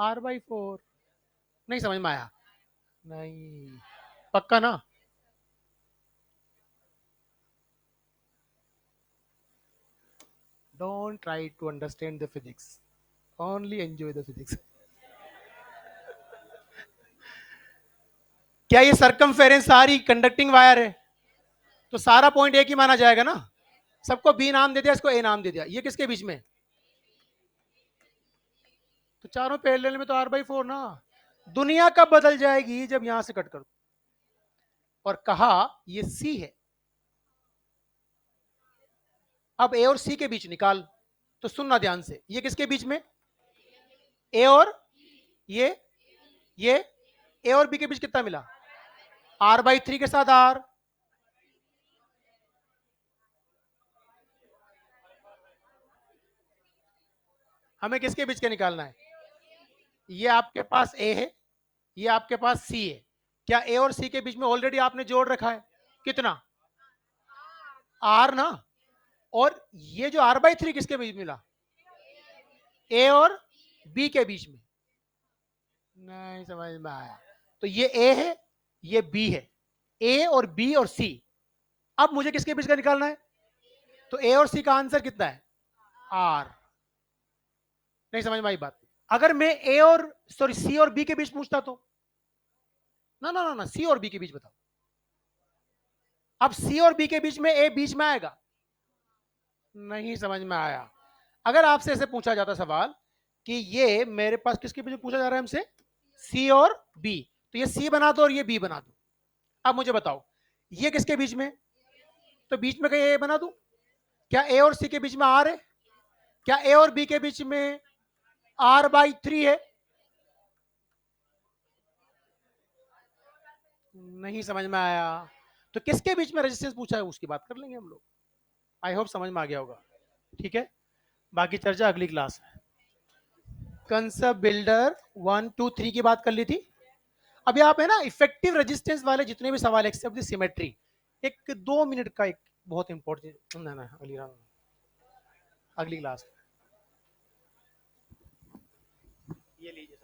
A: R/4। नहीं समझ में आया? नहीं। पक्का ना? Don't try to understand the physics, only enjoy the physics. क्या ये सरकमफेरेंस सारी कंडक्टिंग वायर है? तो सारा पॉइंट एक ही माना जाएगा ना। सबको बी नाम दे दिया, इसको ए नाम दे दिया। ये किसके बीच में? तो चारों पैरेलल में तो R/4 ना। दुनिया कब बदल जाएगी? जब यहां से कट कर दो। और कहा ये सी है। अब ए और सी के बीच निकाल। तो सुनना ध्यान से, ये किसके बीच में? ए और ये ए और बी के बीच कितना मिला? R/3 के साथ आर। हमें किसके बीच के निकालना है? ये आपके पास ए है, ये आपके पास सी है। क्या ए और सी के बीच में ऑलरेडी आपने जोड़ रखा है? कितना? आर ना। और ये जो R/3 किसके बीच मिला? ए और बी के बीच में। नहीं समझ में आया? तो ये ए है, ये बी है, ए और बी और सी। अब मुझे किसके बीच का निकालना है? तो ए और सी का आंसर कितना है? आर। नहीं समझ में आई बात? अगर मैं ए और सॉरी सी और बी के बीच पूछता तो, ना ना ना ना, सी और बी के बीच बताओ। अब सी और बी के बीच में ए बीच में आएगा? नहीं समझ में आया? अगर आपसे ऐसे पूछा जाता सवाल कि ये मेरे पास किसके बीच में पूछा जा रहा है हमसे, सी और बी, तो ये सी बना दो और ये बी बना दो। अब मुझे बताओ ये किसके बीच में? तो बीच में कहीं ए बना दो। क्या ए और सी के बीच में आर है? क्या ए और बी के बीच में R/3 है? नहीं समझ में आया? तो किसके बीच में रेजिस्टेंस पूछा है उसकी बात कर लेंगे हम लोग। आई होप समझ में आ गया होगा। ठीक है, बाकी चर्चा अगली क्लास में। कंसेप्ट बिल्डर 1 2 3 की बात कर ली थी। अभी आप है ना इफेक्टिव रेजिस्टेंस वाले जितने भी सवाल एक्सेप्ट द सिमेट्री, एक 2 मिनट का एक बहुत इंपॉर्टेंट, ना ना अगली क्लास। ये लीजिए।